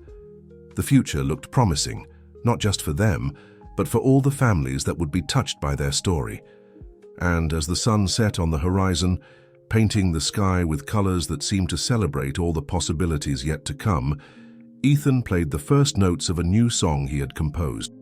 A: The future looked promising, not just for them, but for all the families that would be touched by their story. And as the sun set on the horizon, painting the sky with colors that seemed to celebrate all the possibilities yet to come, Ethan played the first notes of a new song he had composed.